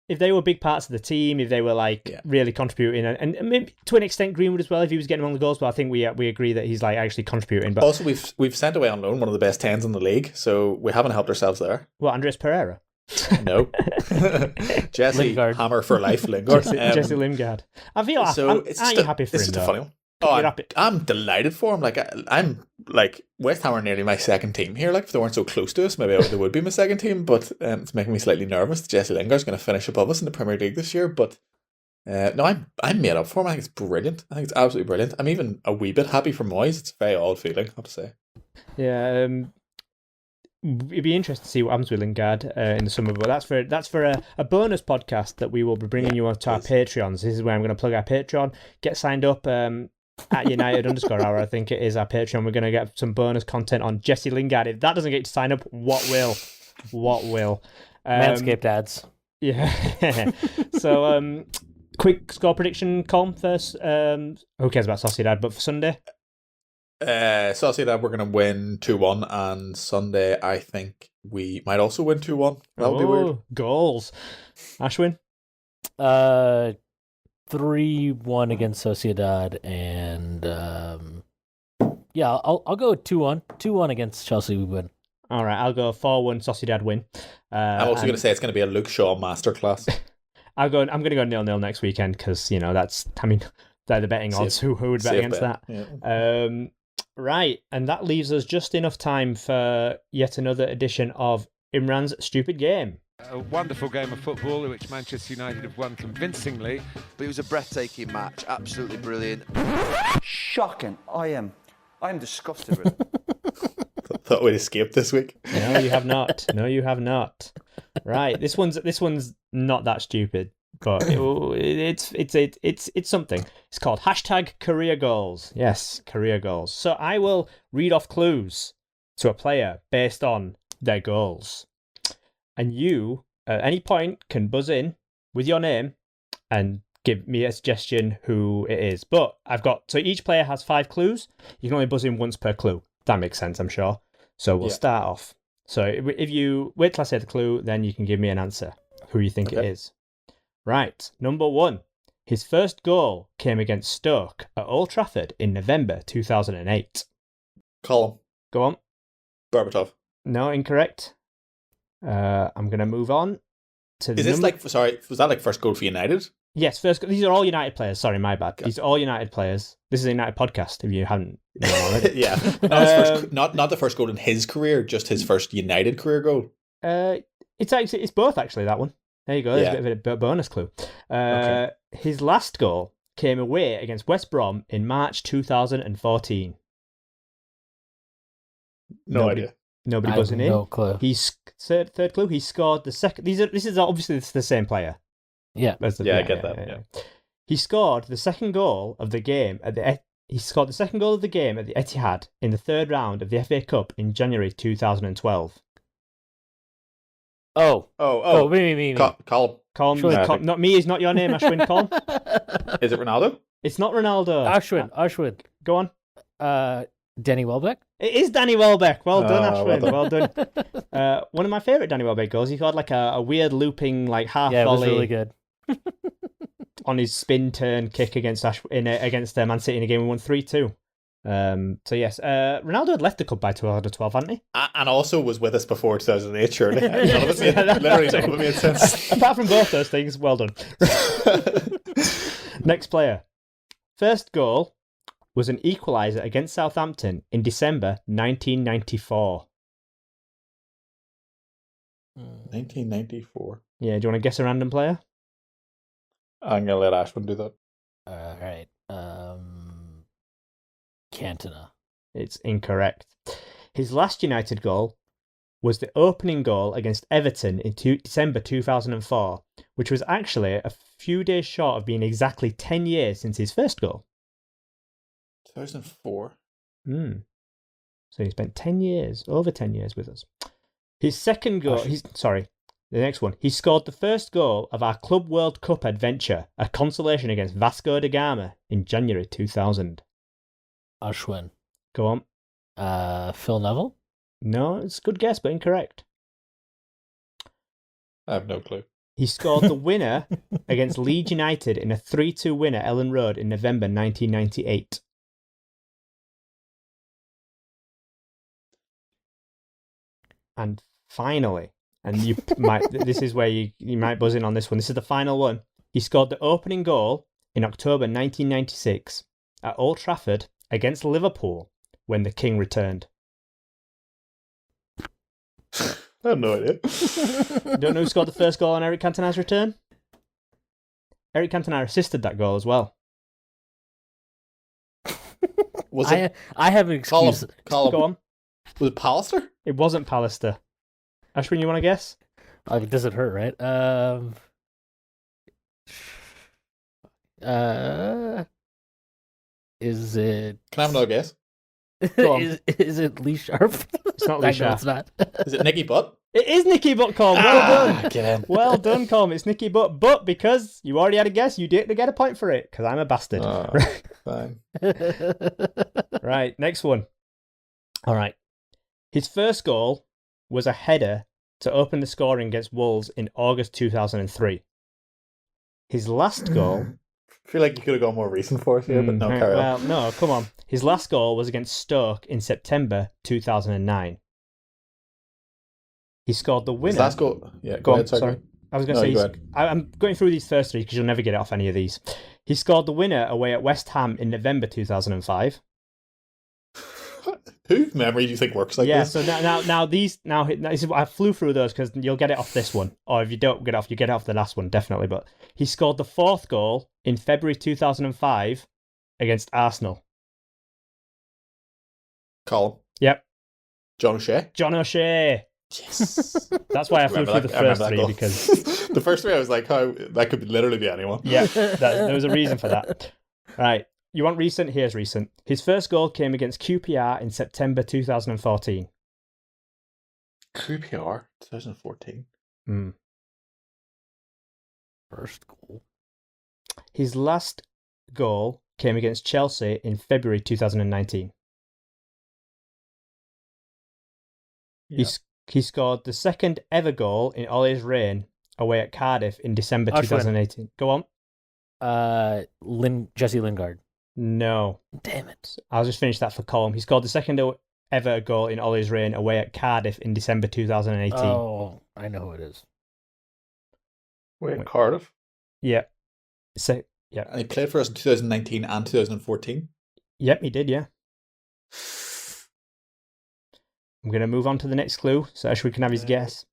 if they were big parts of the team, if they were really contributing, and maybe to an extent Greenwood as well, if he was getting on the goals, but I think we agree that he's like actually contributing. But also we've sent away on loan one of the best 10s in the league, so we haven't helped ourselves there. Well, Andres Pereira. No. Jesse Lingard. Hammer for life Lingard. Jesse Lingard. I feel aren't you happy for him? It's just a funny one. Oh, I'm delighted for him. I'm West Ham are nearly my second team here. If they weren't so close to us, maybe they would be my second team. But it's making me slightly nervous that Jesse Lingard's going to finish above us in the Premier League this year. But no, I'm made up for him. I think it's brilliant. I think it's absolutely brilliant. I'm even a wee bit happy for Moyes. It's a very odd feeling, I have to say. Yeah. It'd be interesting to see what happens with Lingard in the summer, but that's for a bonus podcast that we will be bringing you onto our Patreons. This is where I'm going to plug our Patreon. Get signed up at United_hour. I think it is our Patreon. We're going to get some bonus content on Jesse Lingard. If that doesn't get you to sign up, what will? What will? Manscaped ads. Yeah. So, quick score prediction, Colm, first. Who cares about Sociedad? But for Sunday. Sociedad, we're going to win 2-1, and Sunday I think we might also win 2-1. That would be weird. Goals. Ashwin? 3-1 against Sociedad, and I'll go 2-1. 2-1 against Chelsea, we win. All right, I'll go 4-1 Sociedad win. I'm also going to say it's going to be a Luke Shaw masterclass. I'm going to go 0-0 next weekend because, they're the betting odds. Who would bet against that? Yeah. Right, and that leaves us just enough time for yet another edition of Imran's Stupid Game. A wonderful game of football, which Manchester United have won convincingly. But it was a breathtaking match, absolutely brilliant. Shocking. I am disgusted with it. Thought we'd escape this week. No, you have not. No, you have not. Right, this one's not that stupid. But it's something. It's called #career goals. Yes, career goals. So I will read off clues to a player based on their goals. And you, at any point, can buzz in with your name and give me a suggestion who it is. But so each player has 5 clues. You can only buzz in once per clue. That makes sense, I'm sure. So we'll start off. So if you wait till I say the clue, then you can give me an answer, who you think it is. Right, number 1. His first goal came against Stoke at Old Trafford in November 2008. Column. Go on. Berbatov. No, incorrect. I'm going to move on to the Is this was that first goal for United? Yes, these are all United players. Sorry, my bad. These are all United players. This is a United podcast, if you haven't known already. Yeah. Not the first goal in his career, just his first United career goal. It's both, actually, that one. There you go. There's a bit of a bonus clue. His last goal came away against West Brom in March 2014. No idea. Nobody buzzing in. No clue. He's third clue. He scored the second. This is obviously the same player. Yeah. I get that. Yeah. He scored the second goal of the game at the He scored the second goal of the game at the Etihad in the third round of the FA Cup in January 2012. Me. Colin. Colm, Ashwin. not me is not your name, Ashwin. Colm. Is it Ronaldo? It's not Ronaldo. Ashwin. Go on. Danny Welbeck. It is Danny Welbeck. Well done, Oh, Ashwin. well Well done. One of my favourite Danny Welbeck goals. He got like a weird looping like half Yeah, it was volley really good. on his spin turn kick against against Man City in a game we won 3-2. So yes, Ronaldo had left the club by 2012, hadn't he? And also was with us before 2008, surely. None of it made sense. Apart from both those things, well done. Next player. First goal was an equaliser against Southampton in December 1994. 1994. Yeah, do you want to guess a random player? I'm going to let Ashwin do that. All right. Cantona. It's incorrect. His last United goal was the opening goal against Everton in December 2004, which was actually a few days short of being exactly 10 years since his first goal. 2004. So he spent 10 years, over 10 years with us. His second goal, the next one. He scored the first goal of our Club World Cup adventure, a consolation against Vasco da Gama in January 2000. Ashwin. Go on. Phil Neville? No, it's a good guess, but incorrect. I have no clue. He scored the winner against Leeds United in a 3-2 win at Ellen Road in November 1998. And finally, and you might this is where you might buzz in on this one. This is the final one. He scored the opening goal in October 1996 at Old Trafford against Liverpool when the King returned. I have no idea. Don't know who scored the first goal on Eric Cantona's return? Eric Cantona assisted that goal as well. Was it? I have an excuse. Colin. Go on. Was it Pallister? It wasn't Pallister. Ashwin, you want to guess? It doesn't hurt, right? Is it? Can I have another guess? Go on. Is it Lee Sharp? It's not Lee I know Sharp. it's not. Is it Nicky Butt? It is Nicky Butt, Colm. Well done. Get in. Well done, Colm. It's Nicky Butt. But because you already had a guess, you didn't get a point for it because I'm a bastard. Fine. Right, next one. All right. His first goal was a header to open the scoring against Wolves in August 2003. His last goal... I feel like you could have gone more recent for us here, but no, carry on. Well, no, come on. His last goal was against Stoke in September 2009. He scored the winner. His last goal... Yeah, Go on, ahead, sorry. I was going to say, I'm going through these first three because you'll never get it off any of these. He scored the winner away at West Ham in November 2005. Whose memory do you think works like this? So now this is I flew through those because you'll get it off this one, or if you don't get it off, you get it off the last one definitely. But he scored the fourth goal in February 2005 against Arsenal. Colin. Yep. John O'Shea. John O'Shea. Yes. That's why I flew through the first three because the first three I was like, how that could literally be anyone. Yeah, there was a reason for that. Right. You want recent? Here's recent. His first goal came against QPR in September 2014. QPR 2014. First goal. His last goal came against Chelsea in February 2019. Yeah. He scored the second ever goal in Ole's reign away at Cardiff in December 2018. Go on. Jesse Lingard. No. Damn it. I'll just finish that for Colm. He scored the second ever goal in Ole's reign away at Cardiff in December 2018. Oh, I know who it is. Wait, Cardiff? Yeah. So, yeah. And he played for us in 2019 and 2014? Yep, he did, yeah. I'm going to move on to the next clue so Ashwin can have his guess.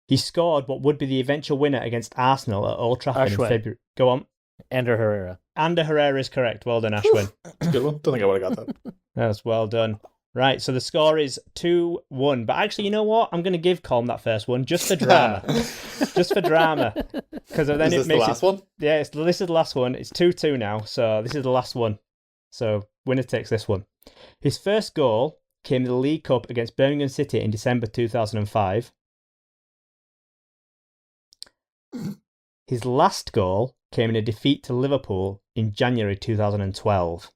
He scored what would be the eventual winner against Arsenal at Old Trafford in February. Go on. Ander Herrera. Ander Herrera is correct. Well done, Ashwin. That's a good one. Don't think I would have got that. That's well done. Right, so the score is 2-1. But actually, you know what? I'm going to give Colm that first one just for drama. Just for drama. Because then is this the last one? Yeah, this is the last one. It's 2-2 now, so this is the last one. So winner takes this one. His first goal came in the League Cup against Birmingham City in December 2005. His last goal came in a defeat to Liverpool in January 2012.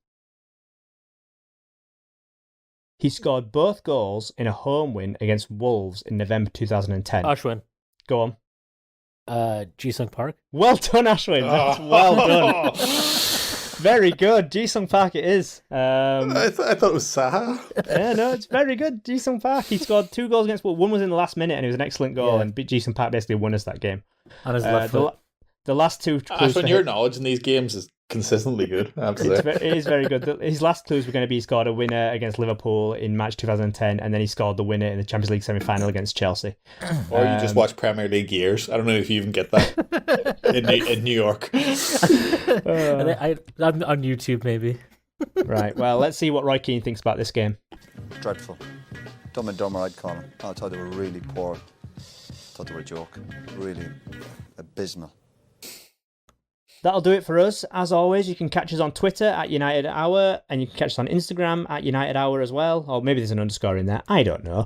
He scored both goals in a home win against Wolves in November 2010. Ashwin. Go on. Ji-sung Park. Well done, Ashwin. That's well done. Very good. Ji-sung Park it is. I thought it was Saha. Yeah, no, it's very good. Ji-sung Park. He scored 2 goals against, one was in the last minute and it was an excellent goal, and Ji-sung Park basically won us that game. On his left foot. The last 2 clues. Ashwin, your knowledge in these games is consistently good. It is very good. His last clues were going to be he scored a winner against Liverpool in March 2010, and then he scored the winner in the Champions League semi-final against Chelsea. Or you just watch Premier League years. I don't know if you even get that in New York. I'm on YouTube, maybe. Right, well, let's see what Roy Keane thinks about this game. Dreadful. Dumb and Dumber, I'd call them. I thought they were really poor. I thought they were a joke. Really abysmal. That'll do it for us. As always, you can catch us on Twitter at United Hour, and you can catch us on Instagram at United Hour as well. Or maybe there's an underscore in there. I don't know.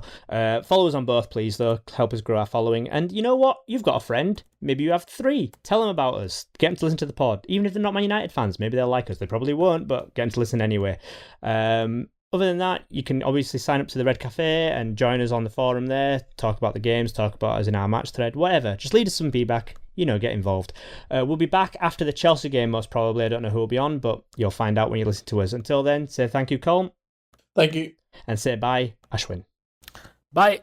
Follow us on both, please, though. Help us grow our following. And you know what? You've got a friend. Maybe you have 3. Tell them about us. Get them to listen to the pod. Even if they're not Man United fans, maybe they'll like us. They probably won't, but get them to listen anyway. Other than that, you can obviously sign up to the Red Cafe and join us on the forum there. Talk about the games, talk about us in our match thread, whatever. Just leave us some feedback. Get involved. We'll be back after the Chelsea game, most probably. I don't know who will be on, but you'll find out when you listen to us. Until then, say thank you, Colm. Thank you. And say bye, Ashwin. Bye.